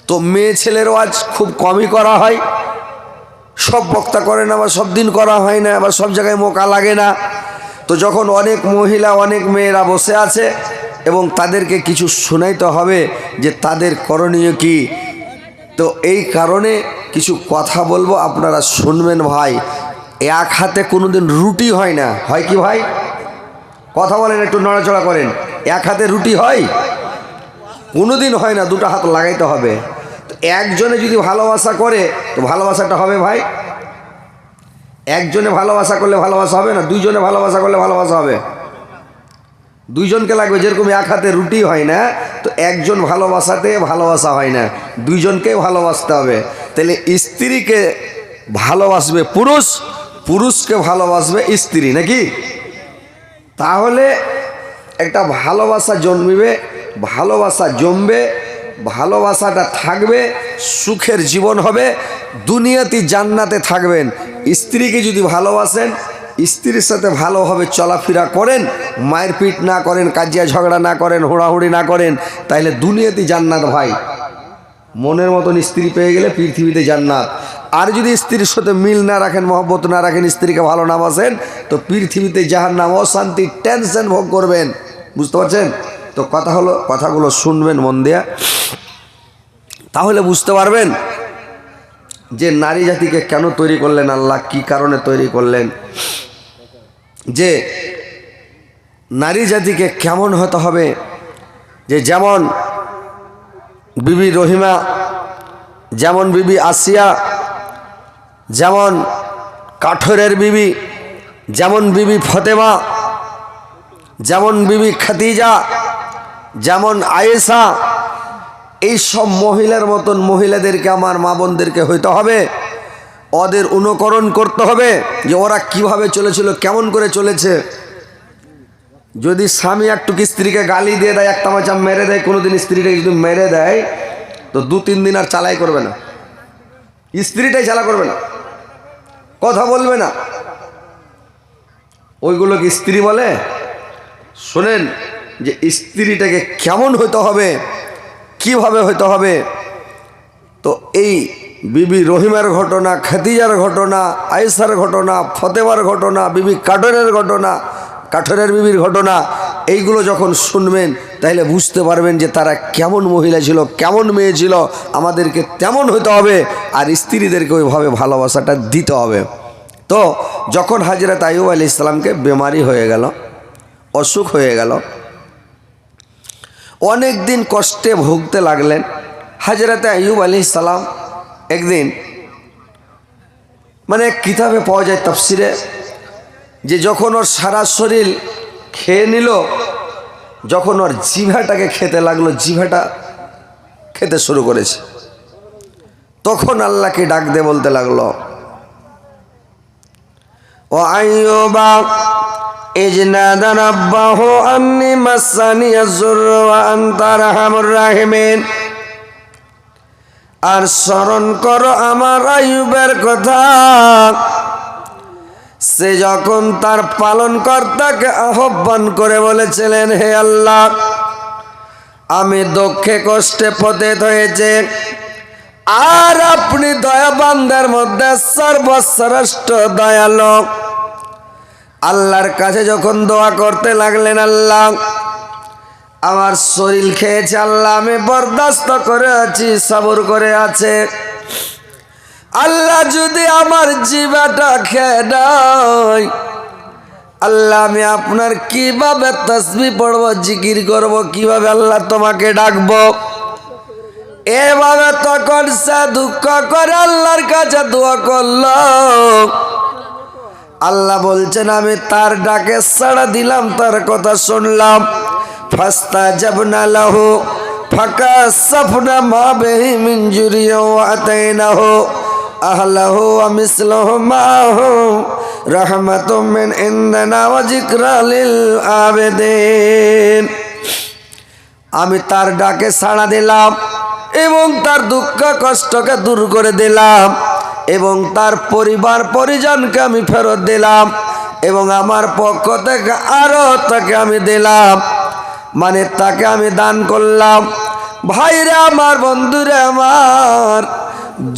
তো মেয়ে ছেলের ওয়াজ খুব কমই করা হয়, সব বক্তা করে না বা সব দিন করা হয় না বা সব জায়গায় মোকা লাগে না। তো যখন অনেক মহিলা অনেক মেয়েরা বসে আছে এবং তাদেরকে কিছু শোনাইতে হবে যে তাদের করণীয় কি, তো এই কারণে কিছু কথা বলবো, আপনারা শুনবেন ভাই। এক হাতে কোনোদিন রুটি হয় না, হয় কি ভাই? কথা বলেন, একটু নড়াচড়া করেন। এক হাতে রুটি হয়? কোনোদিন হয় না, দুটো হাত লাগাইতে হবে। তো একজনে যদি ভালোবাসা করে তো ভালোবাসাটা হবে ভাই? একজনে ভালোবাসা করলে ভালোবাসা হবে না, দুইজনে ভালোবাসা করলে ভালোবাসা হবে। দুইজনকে লাগবে। যেরকম এক হাতে রুটি হয় না, তো একজন ভালোবাসাতে ভালোবাসা হয় না, দুইজনকে ভালোবাসতে হবে। তাহলে স্ত্রীকে ভালোবাসবে পুরুষ, পুরুষকে ভালোবাসবে স্ত্রী, নাকি? তাহলে একটা ভালোবাসা জন্মিবে, ভালোবাসা জমবে, ভালোবাসাটা থাকবে, সুখের জীবন হবে, দুনিয়াতে জান্নাতে থাকবেন। স্ত্রীকে যদি ভালোবাসেন, স্ত্রীর সাথে ভালোভাবে চলাফেরা করেন, মায়ের পিট না করেন, কাজিয়া ঝগড়া না করেন, হোড়াহুড়ি না করেন, তাইলে দুনিয়াতে জান্নাত ভাই। মনের মতন স্ত্রী পেয়ে গেলে পৃথিবীতে জান্নাত। আর যদি স্ত্রীর সাথে মিল না রাখেন, মহব্বত না রাখেন, স্ত্রীকে ভালো না বাসেন, তো পৃথিবীতে জাহান্নাম, অশান্তি, টেনশন ভোগ করবেন। বুঝতে পারছেন? তো কথা হলো, কথাগুলো শুনবেন মন দিয়া, তাহলে বুঝতে পারবেন যে নারী জাতিকে কেন তৈরি করলেন আল্লাহ, কি কারণে তৈরি করলেন, যে নারী জাতিকে কেমন হতে হবে। যে যেমন বিবি রহিমা, যেমন বিবি আসিয়া, যেমন কাঠরের বিবি, যেমন বিবি ফতেমা, যেমন বিবি খাদিজা, যেমন আয়েশা, এই সব মহিলার মতন মহিলাদেরকে, আমার মা বোনদেরকে হইতে হবে, ওদের অনুকরণ করতে হবে যে ওরা কিভাবে চলেছিল, কেমন করে চলেছে। যদি স্বামী একটু স্ত্রীকে গালি দিয়ে দেয়, একটা মাচা মেরে দেয়, কোনোদিন স্ত্রীটাকে যদি মেরে দেয়, তো 2-3 দিন আর চালাই করবে না, স্ত্রীটাই চালা করবে না, কথা বলবে না। ওইগুলোকে স্ত্রী বলে? শোনেন যে স্ত্রীটাকে কেমন হইতে হবে, কিভাবে হইতে হবে। তো এই বিবি রহিমার ঘটনা, খাদিজার ঘটনা, আয়েশার ঘটনা, ফতেমার ঘটনা, বিবি কাঠরের ঘটনা, কাঠরের বিবির ঘটনা, এইগুলো যখন শুনবেন তাহলে বুঝতে পারবেন যে তারা কেমন মহিলা ছিল, কেমন মেয়ে ছিল। আমাদেরকে তেমন হইতে হবে, আর স্ত্রীদেরকে ওইভাবে ভালোবাসাটা দিতে হবে। তো যখন হযরত আইয়ুব আলাইহিস সালামকে বেমারি হয়ে গেল, অসুখ হয়ে গেল, অনেক দিন কষ্টে ভুগতে লাগলেন। হযরত আইয়ুব আলাইহিস সালাম একদিন, মানে কিতাবে পাওয়া যায় তাফসিরে, যে যখন ওর সারা শরীর খেয়ে নিল, যখন ওর জিভাটাকে খেতে লাগলো, জিভাটা খেতে শুরু করেছে, তখন আল্লাহকে ডাক দিয়ে বলতে লাগলো, ও আইয়ুবা ইজ নাদা রাব্বাহু আন্নী মাসানিয়াজ যুররু ওয়া আনতা আরহামুর রাহিমিন। আর স্মরণ করো আমার আইয়ুবের কথা, সে যখন তার পালনকর্তাকে আহ্বান করে বলেছিলেন, হে আল্লাহ, আমি দুঃখে কষ্টে পতিত হয়েছে, আর আপনি দয়াবানদের মধ্যে সর্বশ্রেষ্ঠ দয়ালু। আল্লাহর কাছে যখন দোয়া করতে লাগলেন, আল্লাহ আমার শরীর খেয়েছে, আল্লাহ আমি বরদাস্ত করে আছি, সবর করে আছে, আল্লাহ যদি আমার জিভাটা খেয়ে নেয়, আল্লাহ আমি আপনার কিভাবে তাসবিহ পড়বো, জিকির করব, কিভাবে আল্লাহ তোমাকে ডাকবো। এভাবে তখন সে দুঃখ করে আল্লাহর কাছে দোয়া করলো। আল্লাহ বলছেন আমি তার ডাকে সাড়া দিলাম, তার কথা শুনলাম। ফাস্তাজাবনা লাহু ফাকাশাফনা মা বিহি মিন জুরিয়া ওয়া আতাইনাহু আহলাহু ওয়া মিসলুহু মাহু রাহমাতুম মিন ইনদিনা ওয়া যিকরা লিল আবিদিন। আমি তার ডাকে সাড়া দিলাম এবং তার দুঃখ কষ্টকে দূর করে দিলাম, এবং তার পরিবার পরিজনকে আমি ফেরত দিলাম, এবং আমার পক্ষ থেকে আরো তাকে আমি দিলাম, মানে তাকে আমি দান করলাম। ভাইরে আমার, বন্ধুরে আমার,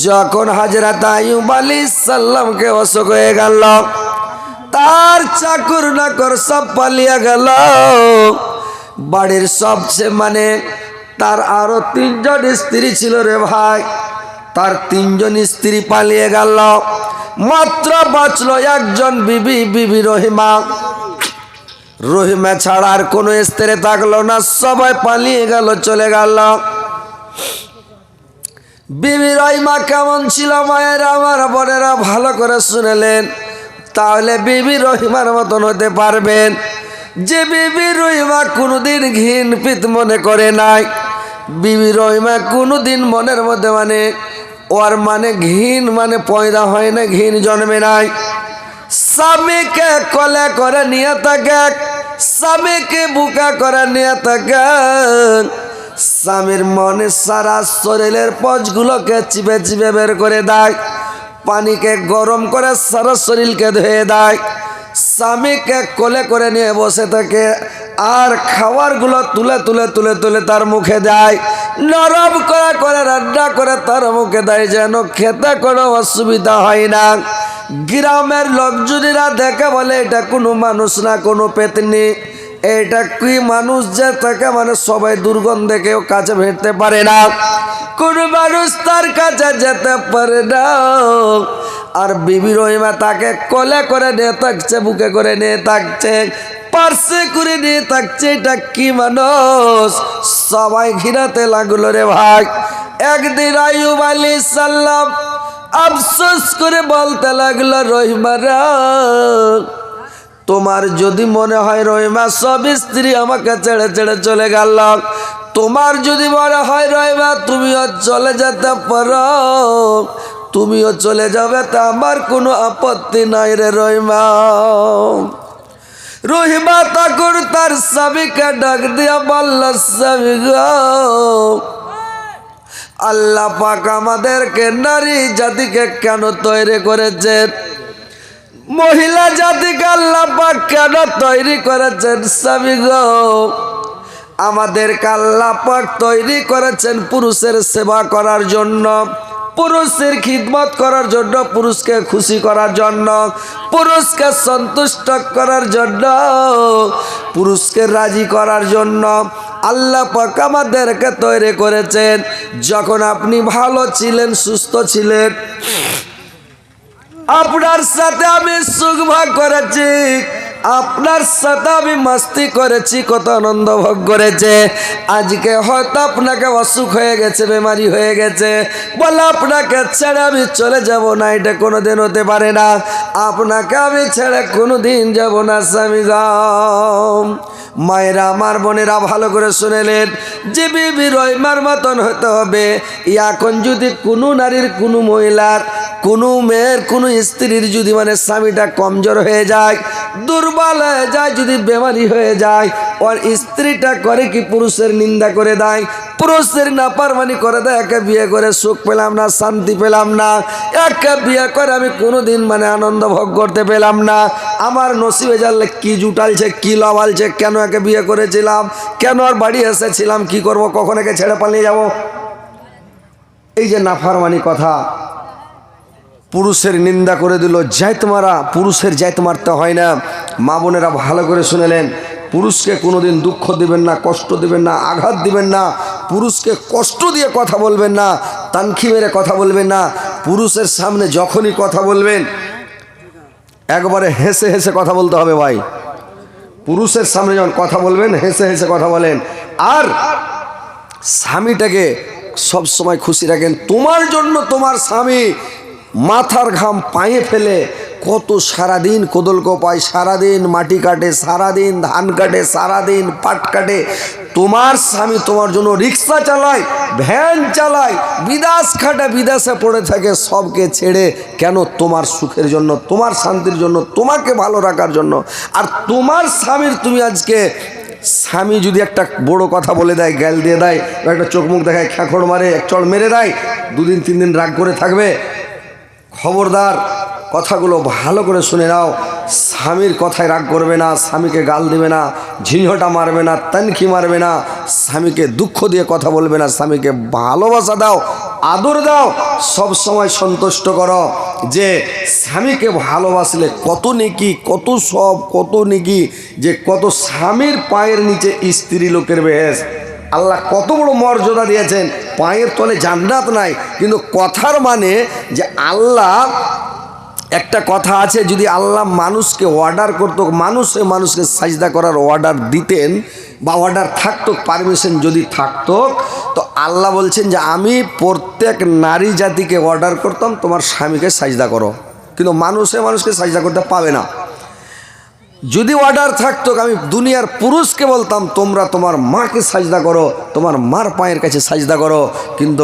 যখন হযরত আইয়ুব আলাইহিস সালামকে অসুখ হয়ে গেল, তার চাকর নাকর সব পালিয়ে গেল। বাড়ির সবচেয়ে তার আরো 3জন স্ত্রী ছিল রে ভাই, তার 3জন স্ত্রী পালিয়ে গেল। মাত্র বাঁচলো একজন বিবি, বিবি রহিমা। রহিমা ছাড়া আর কোনো স্ত্রী থাকলো না, সবাই পালিয়ে গেল, চলে গেল। বিবি রহিমা কেমন ছিল মায়ের আমার বোনেরা ভালো করে শুনেলেন, তাহলে বিবি রহিমার মতন হতে পারবেন। যে বিবি রহিমা কোনোদিন ঘিন পিত মনে করে নাই, বিবি রহিমা কোনোদিন মনের মধ্যে ওর ঘিন পয়দা হয় না, ঘিন জন্মে নাই। স্বামীকে কোলে করে নিয়ে থাকে, স্বামীকে বুকা করে নিয়ে থাকে, স্বামীর মনে সারা শরীরের পজগুলোকে চিপে চিপে বের করে দেয়, পানিকে গরম করে সারা শরীরকে ধুয়ে দেয়, স্বামীকে কোলে করে নিয়ে বসে থাকে, আর খাবারগুলো তুলে তুলে তুলে তুলে তার মুখে দেয়, নরম করে করে রান্না করে তার মুখে দেয়, যেন খেতে কোনো অসুবিধা হয় না। গ্রামের লোকজনেরা দেখে বলে এটা কোনো মানুষ না, কোনো পেতনি, এটা কি মানুষ যে তাকে সবাই দুর্গন্ধে কেউ কাছে ভেটতে পারে না, কোন মানুষ তার কাছে যেতে পারে না। আর বিবি রহিমা তাকে কোলে করে নিয়ে থাকছে, বুকে করে নিয়ে থাকছে, পার্শ্বে করে নিয়ে থাকছে, এটা কি মানুষ? সবাই ঘৃণাতে লাগলো রে ভাই। একদিন আইয়ুব আলাইহিস সালাম আফসোস করে বলতে লাগলো, রহিমারা, তোমার যদি মনে হয় রহিমা সব স্ত্রী আমাকে ছেড়ে ছেড়ে চলে গেল, তোমার যদি মনে হয় রহিমা তুমিও চলে যেতে পারো, তুমিও চলে যাবে, তা আমার কোনো আপত্তি নাই রে রহিমা। রহিমা তখন তার স্বামীকে ডাক দিয়া বলল, স্বামী গো, আল্লাহ পাক আমাদেরকে নারী জাতিকে কেন তৈরি করেছেন? মহিলা জাতিকে আল্লাহ পাক কেন তৈরি করেছেন? স্বামী গো, আমাদেরকে আল্লাহ পাক তৈরি করেছেন পুরুষের সেবা করার জন্য, পুরুষের খিদমত করার জন্য, পুরুষকে খুশি করার জন্য, পুরুষকে সন্তুষ্ট করার জন্য, পুরুষকে রাজি করার জন্য আল্লাহ পাক আমাদেরকে তৈরি করেছেন। যখন আপনি ভালো ছিলেন, সুস্থ ছিলেন, আপনার সাথে আমি সুখ ভাগ করেছি, আপনার সাথে আমি মস্তি করেছি, কত আনন্দ ভোগ করেছে। আজকে হয়তো আপনাকে অসুখ হয়ে গেছে, বেমারি হয়ে গেছে, বলে আপনাকে ছেড়ে আমি চলে যাব না, এটা কোনোদিন হতে পারে না। আপনাকে আমি ছেড়ে কোনোদিন যাব না স্বামী গো। মায়েরা আমার, বোনেরা ভালো করে শুনেলেন, যে বিবি রহিমার মতন হতে হবে। এখন যদি কোনো নারীর, কোনো মহিলার, কোনো মেয়ের, কোনো স্ত্রীর যদি স্বামীটা কমজোর হয়ে যায়, দুর্বল হয়ে যায়, যদি বেমারি হয়ে যায়, ওর স্ত্রীটা করে কি পুরুষের নিন্দা করে দেয়, পুরুষের নাফরমানি করে দেয়, একে বিয়ে করে সুখ পেলাম না, শান্তি পেলাম না, একে বিয়ে করে আমি কোনোদিন আনন্দ ভোগ করতে পেলাম না, আমার নসিবে জানলে কি জুটালছে, কি লবালছে, কেন একে বিয়ে করেছিলাম, কেন আর বাড়ি এসেছিলাম, কি করব, কখন একে ছেড়ে পালিয়ে যাব। এই যে নাফরমানি কথা, পুরুষের নিন্দা করে দিল, জাইত মারা, পুরুষের জাইত মারতে হয় না। মা বোনেরা ভালো করে শুনেলেন, পুরুষকে কোনোদিন দুঃখ দিবেন না, কষ্ট দিবেন না, আঘাত দিবেন না, পুরুষকে কষ্ট দিয়ে কথা বলবেন না, তানখি মেরে কথা বলবেন না। পুরুষের সামনে যখনই কথা বলবেন একবারে হেসে হেসে কথা বলতে হবে ভাই। পুরুষের সামনে যখন কথা বলবেন হেসে হেসে কথা বলেন, আর স্বামীটাকে সব সময় খুশি রাখেন। তোমার জন্য তোমার স্বামী মাথার ঘাম পায়ে ফেলে কত সারাদিন কোদল কোপায়, সারাদিন মাটি কাটে, সারাদিন ধান কাটে, সারাদিন পাট কাটে। তোমার স্বামী তোমার জন্য রিক্সা চালায়, ভ্যান চালায়, বিদেশ খাটে, বিদেশে পড়ে থাকে, সবকে ছেড়ে কেন? তোমার সুখের জন্য, তোমার শান্তির জন্য, তোমাকে ভালো রাখার জন্য। আর তোমার স্বামীর, তুমি আজকে স্বামী যদি একটা বড় কথা বলে দেয়, গাল দিয়ে দেয়, বা একটা চোখ মুখ দেখায়, খ্যাঁকড় মারে, এক চড় মেরে দেয়, 2 দিন 3 দিন রাগ করে থাকবে। খবরদার, কথাগুলো ভালো করে শুনে নাও। স্বামীর কথায় রাগ করবে না, স্বামীকে গাল দেবে না, ঝিঁঝোটা মারবে না, তানখি মারবে না, স্বামীকে দুঃখ দিয়ে কথা বলবে না, স্বামীকে ভালোবাসা দাও, আদর দাও, সব সময় সন্তুষ্ট করো। যে স্বামীকে ভালোবাসলে কত নেকি, কত সব, কত নেকি, যে কত স্বামীর পায়ের নিচে স্ত্রী লোকের বেহেশ। আল্লাহ কত বড় মর্যাদা দিয়েছেন। পায়ের তলে জান্নাত নাই, কিন্তু কথার মানে যে আল্লাহ, একটা কথা আছে, যদি আল্লাহ মানুষকে অর্ডার করতো, মানুষকে সাজদা করার অর্ডার দিতেন বা অর্ডার থাকতো, পারমিশন যদি থাকতো, তো আল্লাহ বলছেন যে আমি প্রত্যেক নারী জাতিকে অর্ডার করতাম তোমার স্বামীকে সাজদা করো, কিন্তু মানুষকে সাজদা করতে পাবে না। যদি অর্ডার থাকতো, আমি দুনিয়ার পুরুষকে বলতাম তোমরা তোমার মাকে সাজদা করো, তোমার মার পায়ের কাছে সাজদা করো, কিন্তু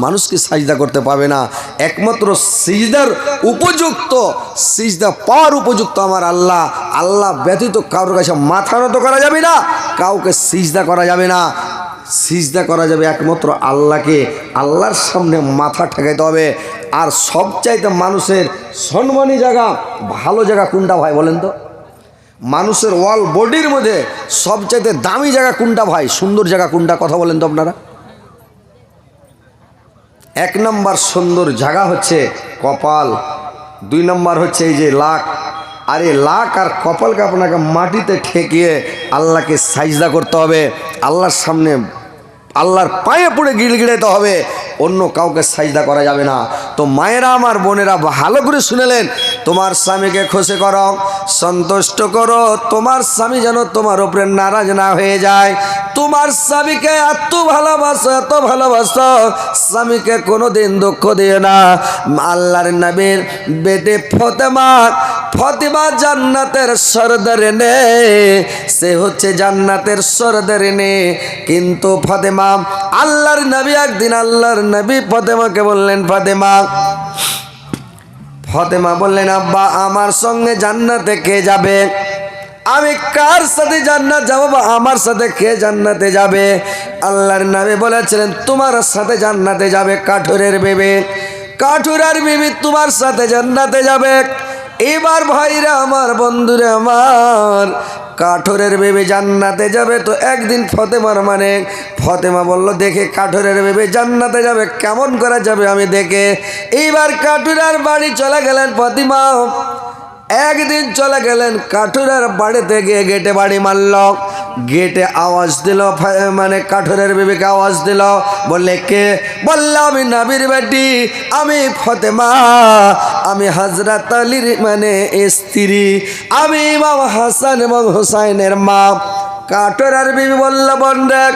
মানুষকে সাজদা করতে পাবে না। একমাত্র সিজদার উপযুক্ত, সিজদা পাওয়ার উপযুক্ত আমার আল্লাহ। আল্লাহ ব্যতীত কারোর কাছে মাথা নত করা যাবে না, কাউকে সিজদা করা যাবে না। সিজদা করা যাবে একমাত্র আল্লাহকে। আল্লাহর সামনে মাথা ঠেকাইতে হবে। আর সবচাইতে মানুষের সম্মানী জায়গা, ভালো জায়গা কোনটা ভাই বলেন তো? মানুষের ওয়াল বডির মধ্যে সবচাইতে দামি জায়গা কোনটা ভাই, সুন্দর জায়গা কোনটা, কথা বলেন তো আপনারা? 1 নম্বর সুন্দর জায়গা হচ্ছে কপাল, 2 নম্বর হচ্ছে এই যে লাক। আর এই লাক আর কপালকে আপনাকে মাটিতে ঠেকিয়ে আল্লাহকে সাজদা করতে হবে, আল্লাহর সামনে আল্লাহর পায়ে পড়ে গিড়গিড়াতে হবে, অন্য কাউকে সাজদা করা যাবে না। তো মায়েরা আমার, বোনেরা ভালো করে শুনেলেন, তোমার স্বামীকে খুশি করো, সন্তুষ্ট করো, তোমার স্বামী যেন তোমার উপরে নারাজ না হয়ে যায়। তোমার স্বামীকে এত ভালোবাসো, এত ভালোবাসো, স্বামীকে কোনোদিন দুঃখ দিও না। আল্লাহর নবীর বেটে ফতেমা জান্নাতের সরদারিনে, সে হচ্ছে জান্নাতের সরদারিনে। কিন্তু ফতেমা, আল্লাহর নবী একদিন আল্লাহর নবী ফতেমাকে বললেন, ফতেমা বললেন, আব্বা আমার সঙ্গে জান্নাতে কে যাবে? আমি কার সাথে জান্নাত যাব বা আমার সাথে কে জান্নাতে যাবে? আল্লাহর নবী বলেছিলেন, তোমার সাথে জান্নাতে যাবে কাঠুরের বিবি, কাঠুরার বিবি তোমার সাথে জান্নাতে যাবে। এবার ভাইরা আমার, বন্ধুরা আমার, কাঠুরের বিবি জান্নাতে যাবে। তো একদিন ফতেমা বলল, দেখে কাঠুরের বিবি জান্নাতে যাবে, কেমন করে যাবে আমি দেখে। এইবার কাঠুরার বাড়ি চলে গেলেন ফতেমা। একদিন চলে গেলেন কাঠুরের বাড়িতে, গিয়ে গেটে বাড়ি মারল। গেটে আওয়াজ দিল, কাঠুরের বিবিকে আওয়াজ দিল, বললে কে? বলল আমি নবীর বেটি, আমি ফতেমা, আমি হযরত আলীর স্ত্রী, আমি ইমাম হাসান এবং হুসাইনের মা। কাঠুরের বিবি বলল, বোন দেখ,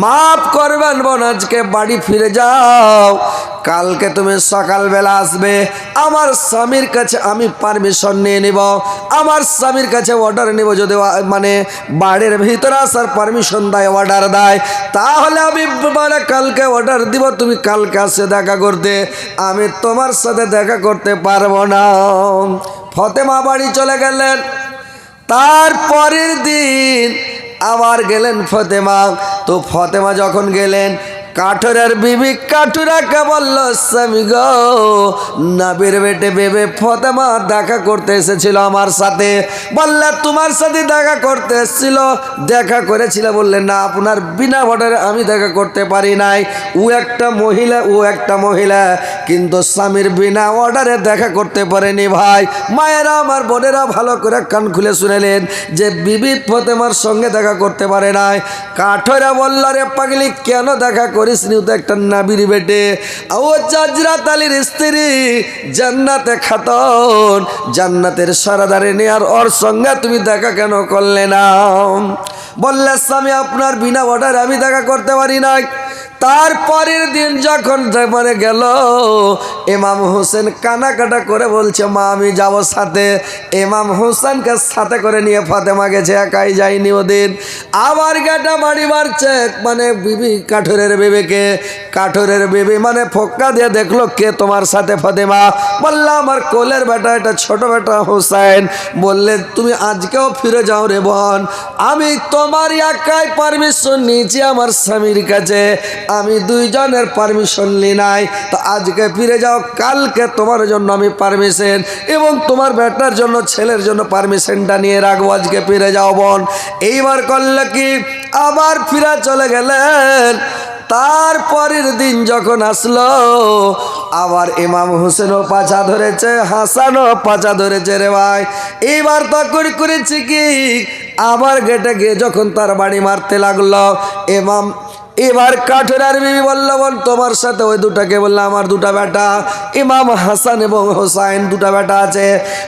মাফ করবেন বোন, আজকে বাড়ি ফিরে যাও, কালকে তুমি সকালবেলা আসবে। আমার স্বামীর কাছে আমি পারমিশন নিয়ে নিব, আমার স্বামীর কাছে অর্ডার নিব। যদি বাড়ির ভিতরে আসার পারমিশন দেয়, অর্ডার দেয়, তাহলে আমি কালকে অর্ডার দিব, তুমি কালকে আসে দেখা করতে, আমি তোমার সাথে দেখা করতে পারবো না। ফতেমা বাড়ি চলে গেলেন। তারপরের দিন আবার গেলেন ফতেমা। তো ফতেমা যখন গেলেন, কাঠুরের বিবি কাঠুরাকে বলল, স্বামী গো, নবীর বেটে বেবে ফতেমা দেখা করতে এসেছিল আমার সাথে। বললে তোমার সাথে দেখা করতে এসেছিল? দেখা করেছিল? বললেন না, আপনার বিনা অর্ডারে আমি দেখা করতে পারি নাই। ও একটা মহিলা, কিন্তু স্বামীর বিনা অর্ডারে দেখা করতে পারেনি। ভাই মায়েরা আমার, বোনেরা ভালো করে কান খুলে শুনেলেন যে বিবি ফতেমার সঙ্গে দেখা করতে পারে নাই। কাঠুরা বলল, রে পাগলি, কেন দেখা করিসনি? তো একটা নবীর বেটে, ও হযরত আলীর স্ত্রী, জান্নাতে খাতুন, জান্নাতের সরদারিনী, আর ওর সঙ্গে তুমি দেখা কেন করলে না? বললে, স্বামী আপনার বিনা অর্ডারে আমি দেখা করতে পারি নাই। তারপরের দিন যখন গেল, ইমাম হোসেন কানাকাটা করে বলছে, মা আমি যাব সাথে। ইমাম হোসেনকে সাথে করে নিয়ে ফাতেমা গেছে, একাই যায়নি ওদিন। আবার গাটা বাড়ি মারছে বিবি, কাঠুরের বিবিকে। কাঠুরের বিবি ফোক্কা দিয়ে দেখলো, কে তোমার সাথে? ফাতেমা বলল, আমার কোলের বেটা, এটা ছোট বেটা হোসেন। বললে, তুমি আজকেও ফিরে যাও রে বোন, আমি তোমার একাই পারমিশন নিয়েছি আমার স্বামীর কাছে, আমি দুইজনের পারমিশন নি নাই, তো আজকে ফিরে যাও, কালকে তোমার জন্য আমি পারমিশন এবং তোমার বেটার জন্য ছেলের জন্য পারমিশনটা নিয়ে রাখবো, আজকে ফিরে যাও বোন। এইবার করলে কি আবার ফিরে চলে গেলেন। তারপরের দিন যখন আসলো আবার ইমাম হোসেনও পাছা ধরেছে, হাসানও পাছা ধরেছে রে ভাই। এইবার তো করেছি কি আবার গেটে গিয়ে যখন তার বাড়ি মারতে লাগলো ইমাম, এবার কাঠেরার বিবি বলল বোন তোমার সাথে ওই দুটাকে বললো আমার দুটা বেটা ইমাম হাসান এবং হোসাইন দুটা বেটা আছে,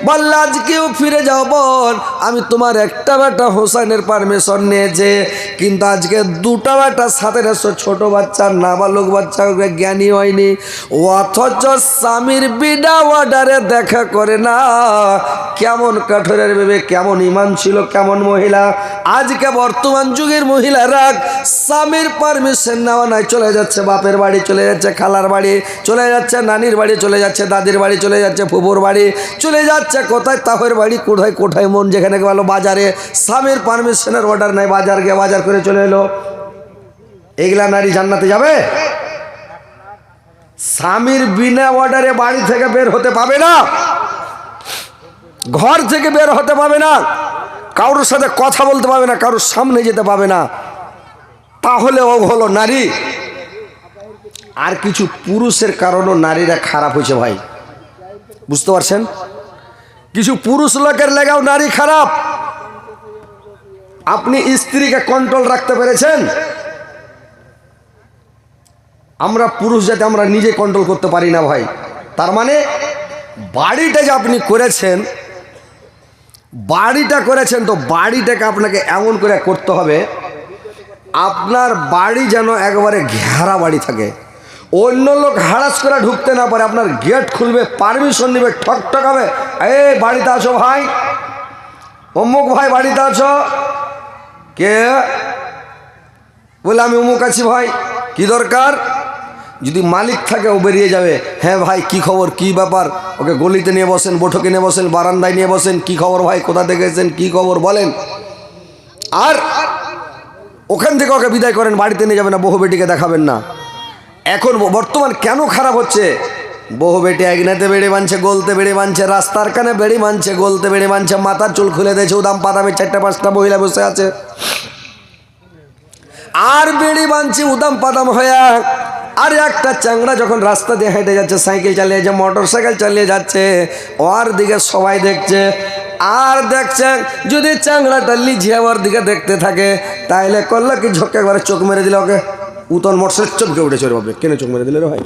বলল আজকেও ফিরে যাও বোন, আমি তোমার একটা বেটা হোসাইনের পারমিশন নিয়েছে কিন্তু আজকে দুটা বেটা সাথে এসো, ছোট বাচ্চা নাবালক বাচ্চা জ্ঞানী হয়নি, অথচ স্বামীর বিনা অর্ডারে দেখা করে না। কেমন কাঠেরার বিবি, কেমন ইমান ছিল, কেমন মহিলা। আজকে বর্তমান যুগের মহিলারা স্বামীর পারমিশন নেওয়া নাই চলে যাচ্ছে বাপের বাড়ি, চলে যাচ্ছে খালার বাড়ি, চলে যাচ্ছে নানির বাড়ি, চলে যাচ্ছে দাদির বাড়ি, চলে যাচ্ছে ফুপুর বাড়ি, চলে যাচ্ছে কোথায় তাহের বাড়ি, কোথায় কোথায় মন যেখানে গেল বাজারে, স্বামীর পারমিশনের অর্ডার নাই, বাজার গিয়ে বাজার করে চলে এলো। এগুলা নারী জান্নাতে যাবে? স্বামীর বিনা অর্ডারে বাড়ি থেকে বের হতে পাবে না, ঘর থেকে বের হতে পাবে না, কারোর সাথে কথা বলতে পাবে না, কারোর সামনে যেতে পাবে না, তাহলে ও হলো নারী। আর কিছু পুরুষের কারণেও নারীরা খারাপ হয়েছে ভাই, বুঝতে পারছেন? কিছু পুরুষ লোকের লেগাও নারী খারাপ। আপনি স্ত্রীকে কন্ট্রোল রাখতে পেরেছেন? আমরা পুরুষ যাতে আমরা নিজে কন্ট্রোল করতে পারি না ভাই। তার মানে বাড়িটা যে আপনি করেছেন, বাড়িটা করেছেন তো বাড়িটাকে আপনাকে এমন করে করতে হবে আপনার বাড়ি যেন একবারে ঘেরা বাড়ি থাকে, অন্য লোক হারাস করে ঢুকতে না পারে। আপনার গেট খুলবে, পারমিশন নেবে, ঠকঠকাবে, এই বাড়িতে আছো ভাই, অমুক ভাই বাড়িতে আছো, কে বলে আমি অমুক আছি ভাই, কি দরকার? যদি মালিক থাকে ও বেরিয়ে যাবে, হ্যাঁ ভাই কি খবর, কি ব্যাপার, ওকে গলিতে নিয়ে বসেন, বৈঠকে নিয়ে বসেন, বারান্দায় নিয়ে বসেন, কি খবর ভাই, কোথা থেকে এসেছেন, কি খবর বলেন, আর ওখান থেকে ওকে বিদায় করেন, বাড়িতে নিয়ে যাবেন না, বহু বেটিকে দেখাবেন না। এখন বর্তমান কেন খারাপ হচ্ছে, বহু বেটি একনাতে বেড়ে মানছে, গলতে বেড়ে মানছে, রাস্তার কানে বেড়ে মানছে, গলতে বেড়ে মানছে, মাথার চুল খুলে দিয়েছে, উদাম পাদামে 4-5টা মহিলা বসে আছে, আর বেড়ে মানছে উদাম পাদাম হয়ে। আর একটা চ্যাংড়া যখন রাস্তা দিয়ে হেঁটে যাচ্ছে, সাইকেল চালিয়ে যাচ্ছে, মোটর সাইকেল চালিয়ে যাচ্ছে, ওর দিকে সবাই দেখছে, আর দেখছে যদি চ্যাংড়াটা লিঝিয়ে ওর দিকে দেখতে থাকে তাহলে করলো কি ঝোঁকে একবারে চোখ মেরে দিল, ওকে উতন মোটরসাইকেল চমকে উঠেছে, ভাববে কেন চোখ মেরে দিলে রে ভাই।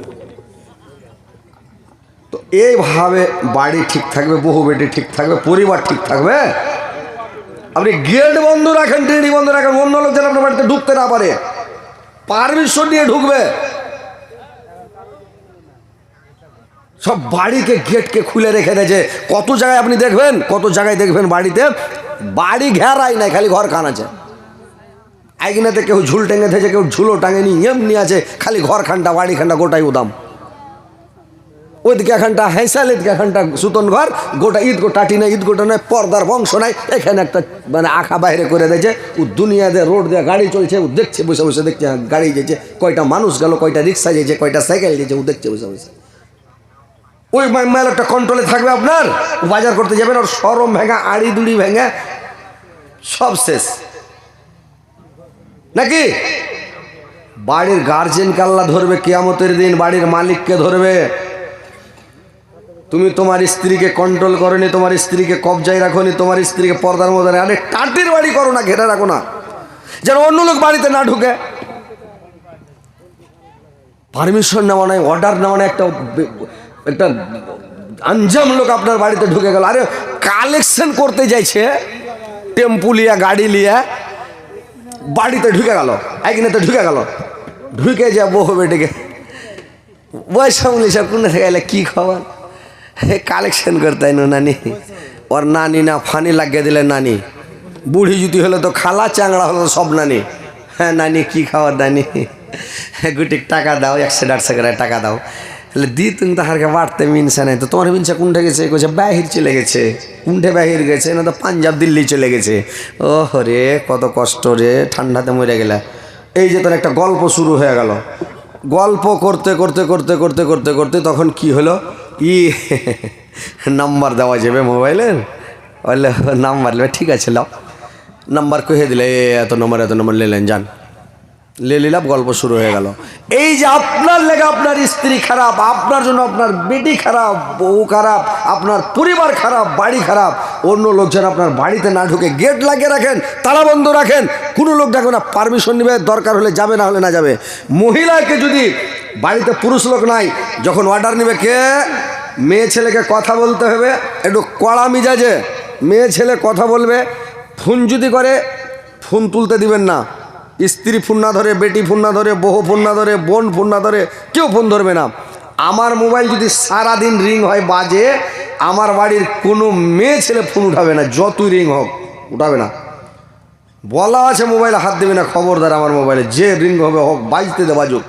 তো এইভাবে বাড়ি ঠিক থাকবে, বহু বেটি ঠিক থাকবে, পরিবার ঠিক থাকবে। আপনি গেট বন্ধ রাখেন, ট্রেনি বন্ধ রাখেন, অন্য লোক যেন আপনার বাড়িতে ঢুকতে না পারে, পারমিশন নিয়ে ঢুকবে। সব বাড়িকে গেটকে খুলে রেখে দিয়েছে। কত জায়গায় আপনি দেখবেন, কত জায়গায় দেখবেন বাড়িতে বাড়ি ঘেরাই নাই, খালি ঘর খান আছে, আইগিনাতে কেউ ঝুল টেঙে থেছে, কেউ ঝুলো টাঙেনি, এমনি আছে, খালি ঘর খানটা বাড়ি খানটা গোটাই উদাম। ওইদিকে এখানটা হেঁসাল, এদিকে এখানটা সুতন ঘর, গোটা ঈদ টাটি নাই, ঈদ গোটা নয়, পর্দার বংশ নাই, এখানে একটা মানে আঁকা বাইরে করে দিয়েছে। ও দুনিয়া দিয়ে রোড দিয়ে গাড়ি চলছে, ও দেখছে বসে বসে, দেখছে গাড়ি যেছে, কয়টা মানুষ গেল, কয়টা রিক্সা যেছে, কয়টা সাইকেল যেছে, ও দেখছে বসে বসে। ওই মেলাটা কন্ট্রোলে থাকবে আপনার, বাজার করতে যাবেন, ওর সরম ভেঙা, আড়ি দুড়ি ভেঙে সব শেষ নাকি? বাড়ির গার্জেনকে আল্লাহ ধরবে কিয়ামতের দিন, বাড়ির মালিককে ধরবে। তুমি তোমার স্ত্রীকে কন্ট্রোল করোনি, তোমার স্ত্রীকে কবজায় রাখোনি, তোমার স্ত্রীকে পর্দার মধ্যে, আরে টাটির বাড়ি করো না, ঘেরা রাখো না, যেন অন্য লোক বাড়িতে না ঢুকে। পারমিশন নেওয়া নাই, অর্ডার নেওয়া নাই, একটা আঞ্জাম লোক আপনার বাড়িতে ঢুকে গেল, আরে কালেকশন করতে যাইছে, টেম্পু লিয়া, গাড়ি লিয়া বাড়িতে ঢুকে গেল, একদিনেতে ঢুকে গেল, ঢুকে যা বহু বেটিকে বৈশাখলি সব কোন থেকে এলে, কি খবর, কালেকশন করতে না নানি, ওর নানি না ফানি লাগিয়ে দিলে নানি, বুড়ি জুতি হলে তো খালা, চ্যাংড়া হলো সব নানি। হ্যাঁ নানি কি খাওয়ার নানি, গুটিক টাকা দাও, 100-150 করে টাকা দাও, তাহলে দি তুমি তাহারকে বাড়তে মিনসা নাই, তো তোমার মিনসা কোনটা গেছে, কইছে বাহির চলে গেছে, কোনটে বাহির গেছে না, তো পাঞ্জাব দিল্লি চলে গেছে। ও রে কত কষ্ট রে, ঠান্ডাতে মরে গেলা, এই যে তার একটা গল্প শুরু হয়ে গেল। গল্প করতে করতে করতে করতে করতে করতে তখন কি হলো, নাম্বার দেওয়া যাবে মোবাইলের, বললে নাম্বার নেবে, ঠিক আছে লাও, নাম্বার কহে দিলে এত নম্বর নিলেন, যান লে নিলাম, গল্প শুরু হয়ে গেল। এই যে আপনার লেগে আপনার স্ত্রী খারাপ, আপনার জন্য আপনার বেটি খারাপ, বউ খারাপ, আপনার পরিবার খারাপ, বাড়ি খারাপ, অন্য লোকজন আপনার বাড়িতে না ঢুকে গেট লাগিয়ে রাখেন, তালা বন্ধ রাখেন, কোনো লোক ডাকবে না, পারমিশন নেবে, দরকার হলে যাবে, না হলে না যাবে। মহিলাকে যদি বাড়িতে পুরুষ লোক নাই, যখন অর্ডার নেবে কে, মেয়ে ছেলেকে কথা বলতে হবে একটু কড়া মিজাজে, মেয়ে ছেলে কথা বলবে, ফোন যদি করে ফোন তুলতে দিবেন না, স্ত্রী ফোন না ধরে, বেটি ফোন না ধরে, বউ ফোন না ধরে, বোন ফোন না ধরে, কেউ ফোন ধরবে না। আমার মোবাইল যদি সারাদিন রিং হয় বাজে, আমার বাড়ির কোনো মেয়ে ছেলে ফোন উঠাবে না, যতই রিং হোক উঠাবে না, বলা আছে মোবাইলে হাত দেবে না, খবরদার আমার মোবাইলে যে রিং হবে হোক, বাজতে দে বাজুক,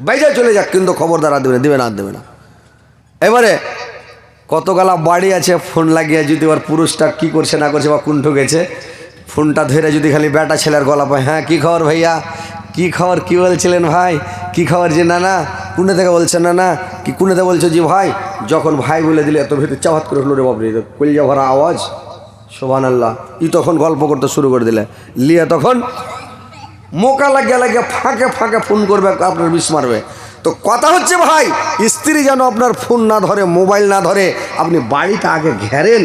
বাইরে চলে যাক, কিন্তু খবরদার হাত দেবে না, দেবে না, হাত দেবে না। এবারে কতগুলা বাড়ি আছে ফোন লাগিয়ে যদি ওর পুরুষটা কী করছে না করছে বা কোন ঠকেছে, ফোনটা ধরে যদি খালি বেটা ছেলের গলা পায়, হ্যাঁ কী খবর ভাইয়া, কী খবর, কী বলছিলেন ভাই, কী খবর, যে না না কোনে থেকে বলছেন, না না কি কোনেতে বলছো জি ভাই, যখন ভাই বলে দিলে এত ভিতরে চাপাত করে হলো রে বাপরে, কলিজা ভরা আওয়াজ, সুবহানাল্লাহ, ই তখন গল্প করতে শুরু করে দিলে, লিয়ে তখন মোকা লাগিয়ে লাগিয়ে ফাঁকে ফাঁকে ফোন করবে, আপনার বিষ মারবে। তো কথা হচ্ছে ভাই, স্ত্রী যেন আপনার ফোন না ধরে, মোবাইল না ধরে, আপনি বাড়িটা আগে ঘেরেন,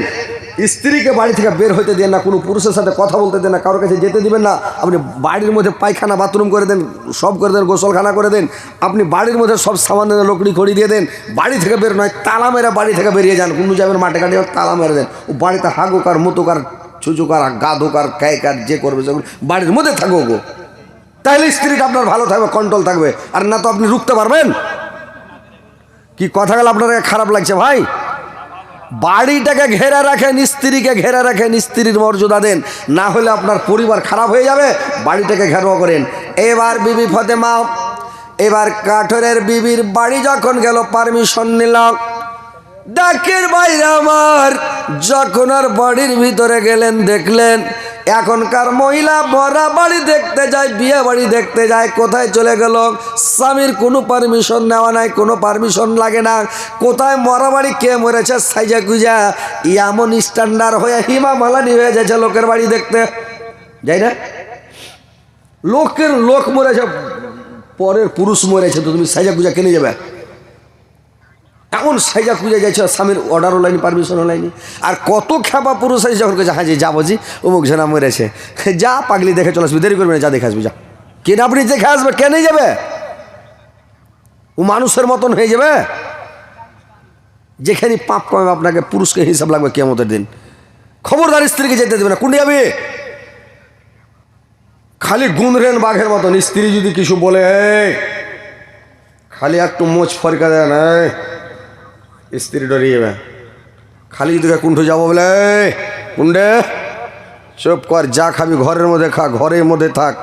স্ত্রীকে বাড়ি থেকে বের হইতে দেন না, কোনো পুরুষের সাথে কথা বলতে দেন না, কারোর কাছে যেতে দিবেন না, আপনি বাড়ির মধ্যে পায়খানা বাথরুম করে দেন, সব করে দেন, গোসলখানা করে দেন, আপনি বাড়ির মধ্যে সব সামান দেন, লকড়ি খড়ি দিয়ে দেন, বাড়ি থেকে বের নয়, তালা মেরে বাড়ি থেকে বেরিয়ে যান, কোনো যাবেন মাঠে কাটে তালা মেরে দেন, ও বাড়িতে হাগুক আর মুতুক আর ছুচুক আর গাধুক আর ক্যাক আর যে করবে সেগুলো বাড়ির মধ্যে থাকুক, তাহলে স্ত্রীটা আপনার ভালো থাকবে, কন্ট্রোল থাকবে, আর না তো আপনি রুখতে পারবেন। কি কথা গেল আপনার খারাপ লাগছে ভাই? বাড়িটাকে ঘেরা রাখেন, স্ত্রীকে ঘেরা রাখেন, স্ত্রীর মর্যাদা দেন, না হলে আপনার পরিবার খারাপ হয়ে যাবে। বাড়িটাকে ঘেরাও করেন। এবার বিবি ফাতেমা, এবার কাঠরের বিবির বাড়ি যখন গেল, পারমিশন নিল, ডাকের বাইরে আমার, যখন আর বাড়ির ভিতরে গেলেন, দেখলেন এখনকার মহিলা মরা বাড়ি দেখতে যায়, বিয়ে বাড়ি দেখতে যায়, কোথায় চলে গেল, স্বামীর কোনো পারমিশন নেওয়া নাই, কোনো পারমিশন লাগে না, কোথায় মরা বাড়ি কে মরেছে সাইজা গুজা এমন স্ট্যান্ডার্ড হয়ে হিমা মালানি হয়ে যাচ্ছে লোকের বাড়ি দেখতে যাই না, লোক মরেছে, পরের পুরুষ মরেছে, তো তুমি সাইজা গুজা কেনে যাবে, এমন সাইজা খুঁজে যাচ্ছে, স্বামীর অর্ডার হলাইনি, পারমিশন হলাইনি। আর কত খেপা পুরুষ আছে যখন কাছে, হ্যাঁ যে যাবো জি অমুক ঝেনা মরেছে, যা পাগলি দেখে চলে আসবি, দেরি করবে না, যা দেখে আসবি, যা কেন আপনি দেখে আসবে, কেনই যাবে, ও মানুষের মতন হয়ে যাবে, যেখানে পাপ কমে আপনাকে পুরুষকে হিসাব লাগবে কিয়ামতের দিন। খবরদার স্ত্রীকে যেতে দেবে না, কোন যাবে, খালি গুনরেন বাঘের মতন, স্ত্রী যদি কিছু বলে খালি একটু মোচ ফরকা দেয় না, স্ত্রী ডরিয়ে যাবে, খালি যদি কুণ্ঠ যাবো বলে কুণ্ডে চুপ কর, যা খাবি ঘরের মধ্যে খা, ঘরের মধ্যে থাক,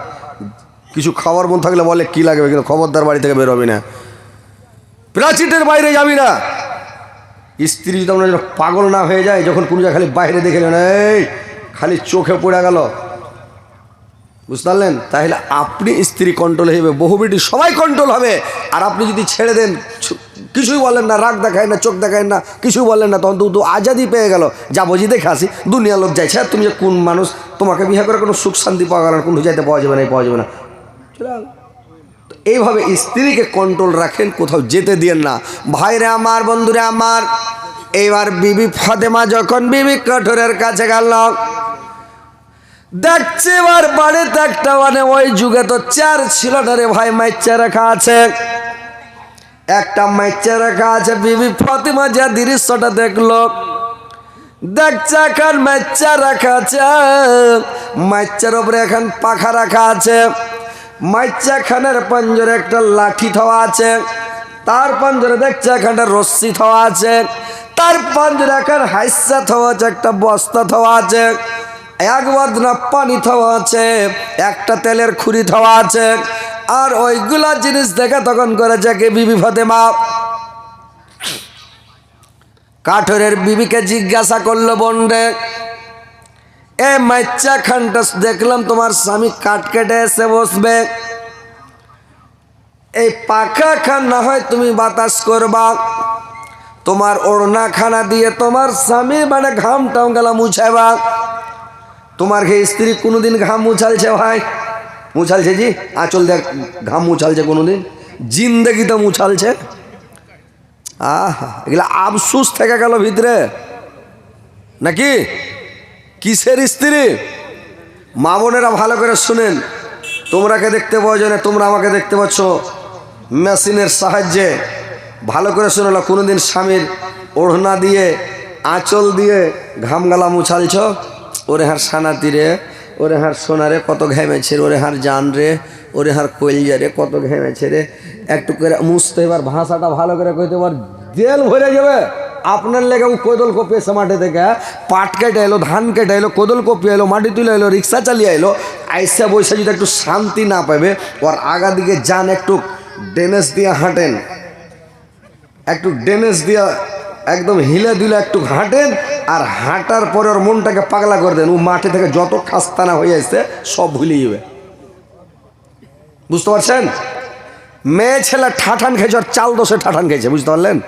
কিছু খাওয়ার মন থাকলে বলে কি লাগবে, কিন্তু খবরদার বাড়ি থেকে বের হবি না, প্রাচীরের বাইরে যাবি না। স্ত্রী যদি আমরা পাগল না হয়ে যায়, যখন কোনো জায়গায় খালি বাইরে দেখে নেন, এই খালি চোখে পড়ে গেল, বুঝতে পারলেন, তাহলে আপনি স্ত্রী কন্ট্রোল হয়ে যাবে, বহু বেটি সবাই কন্ট্রোল হবে। আর আপনি যদি ছেড়ে দেন, কিছুই বলেন না, রাগ দেখায় না, চোখ দেখায় না, কিছুই বলেন না, তখন তো আজাদি পেয়ে গেল, যা বুঝি দেখে আসি, দুনিয়া লোক যাইছে, তুমি যে কোন মানুষ, তোমাকে বিয়ে করে কোনো সুখ শান্তি পাওয়া গেল না, কোনো যাইতে পাওয়া যাবে না, পাওয়া যাবে না, চলে গেল। এইভাবে স্ত্রীকে কন্ট্রোল রাখেন, কোথাও যেতে দিয়েন না। ভাইরে আমার, বন্ধুরে আমার, এইবার বিবি ফাতেমা যখন বিবি কাঠরের কাছে গেল, দেখছে এবার বাড়িতে একটা, মানে ওই যুগে তো চেয়ার ছিল না রে ভাই, মাইচা রাখা আছে, একটা মাইচা রাখা আছে। বিবি ফাতেমা যে দৃশ্যটা দেখলো, দেখছে এখন মাইচা রাখা আছে, মাইচার উপরে এখন পাখা রাখা আছে, মাইচা খানের পাঞ্জরে একটা লাঠি থাওয়া আছে, তার পাঞ্জরে দেখছে এখানটা রশ্মি থাওয়া আছে, তার পাঞ্জরে এখন হাইসা থাওয়া আছে, একটা বস্তা থাওয়া আছে, এক বদনা পানি থাওয়া আছে, একটা তেলের খুরি থাওয়া আছে। আর ওইগুলা জিনিস দেখে তখন করেছে কি বিবি ফাতেমা, কাঠরের বিবিকে জিজ্ঞাসা করলো, বোন রে এ মাইচ্চা খানটা দেখলাম তোমার স্বামী কাট কেটে এসে বসবে, এই পাখা খান না হয় তুমি বাতাস করবা, তোমার ওড়না খানা দিয়ে তোমার স্বামী মানে ঘাম টাম গেলা মুছাবা। তোমার ঘে স্ত্রী কোনোদিন ঘাম মুছালছে ভাই? মুছালছে জি? আঁচল দেখ ঘাম মুছালছে কোনোদিন? জিন্দেগিতে মুছালছে? আহা, এগুলা আফসুস থেকে গেল ভিতরে নাকি? কিসের স্ত্রী? মা বোনেরা ভালো করে শুনেন, তোমরাকে দেখতে পাওয়া যায় না, তোমরা আমাকে দেখতে পাচ্ছ মেশিনের সাহায্যে। ভালো করে শুনে না, কোনোদিন স্বামীর ওড়না দিয়ে আঁচল দিয়ে ঘামগালা মুছালছ? ওরে হার সানাতি রে, ওরে হার সোনারে কত ঘেমেছে রে, ওরে হার জান রে, ওরে হার কইলিয়া রে কত ঘেমেছে রে। একটু করে মুছতে, এবার ভাষাটা ভালো করে কইতে, এবার জেল ভরে যাবে আপনার লেগে। ও কোদল কপিয়ে এসে মাঠে থেকে পাট কেটে এলো, ধান কেটে এলো, কোদল কপিয়ে এলো, মাটি তুলে এলো, রিক্সা চালিয়ে এলো, আইসা বৈশা যদি একটু শান্তি না পাবে, ওর আগা দিকে যান একটু ডেনেস দিয়ে হাঁটেন, একটু ডেনেস দিয়ে একদম হিলে দিলে একটু হাঁটেন, আর হাঁটার পরে ওর মনটাকে পাগলা করে দেন। ও মাঠে থেকে যত খাস্তানা হয়ে আসছে সব ভুলে যাবে। বুঝতে পারছেন? মেয়ে ছেলে ঠাঠান খেয়েছে, আর চাল দোষে ঠাঠান খেয়েছে, বুঝতে পারলেন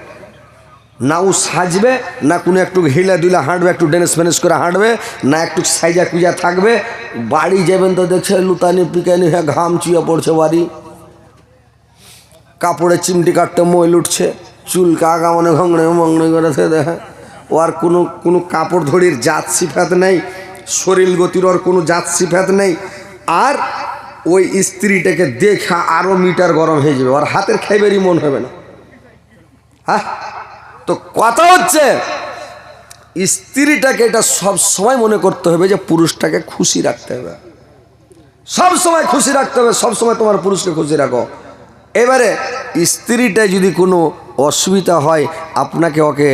না? ও সাজবে না, কোনো একটু হিলে দিলে হাঁটবে, একটু ডেনেস ফেনেস করে হাঁটবে না, একটু সাইজা কুজা থাকবে। বাড়ি যাবেন তো দেখছে লুতানি পিকানি হ্যাঁ ঘাম চুয়ে পড়ছে বাড়ি, কাপড়ে চিমটি কাটতে মইল উঠছে, চুল কাকা মনে ঘংড়ে মংড়ে করেছে দেখে। ও আর কোনো কাপড় ধরির জাত সিফাত নেই, শরীর গতির ওর কোনো জাত সিফাত নেই। আর ওই স্ত্রীটাকে দেখা আরও মিটার গরম হয়ে যাবে, ওর হাতের খাইবেরই মন হবে না। হ্যাঁ, তো কথা হচ্ছে স্ত্রীটাকে এটা সব সময় মনে করতে হবে যে পুরুষটাকে খুশি রাখতে হবে, সব সময় খুশি রাখতে হবে, সব সময় তোমার পুরুষকে খুশি রাখো। এবারে স্ত্রীটা যদি কোনো অসুবিধা হয়, আপনাকে ওকে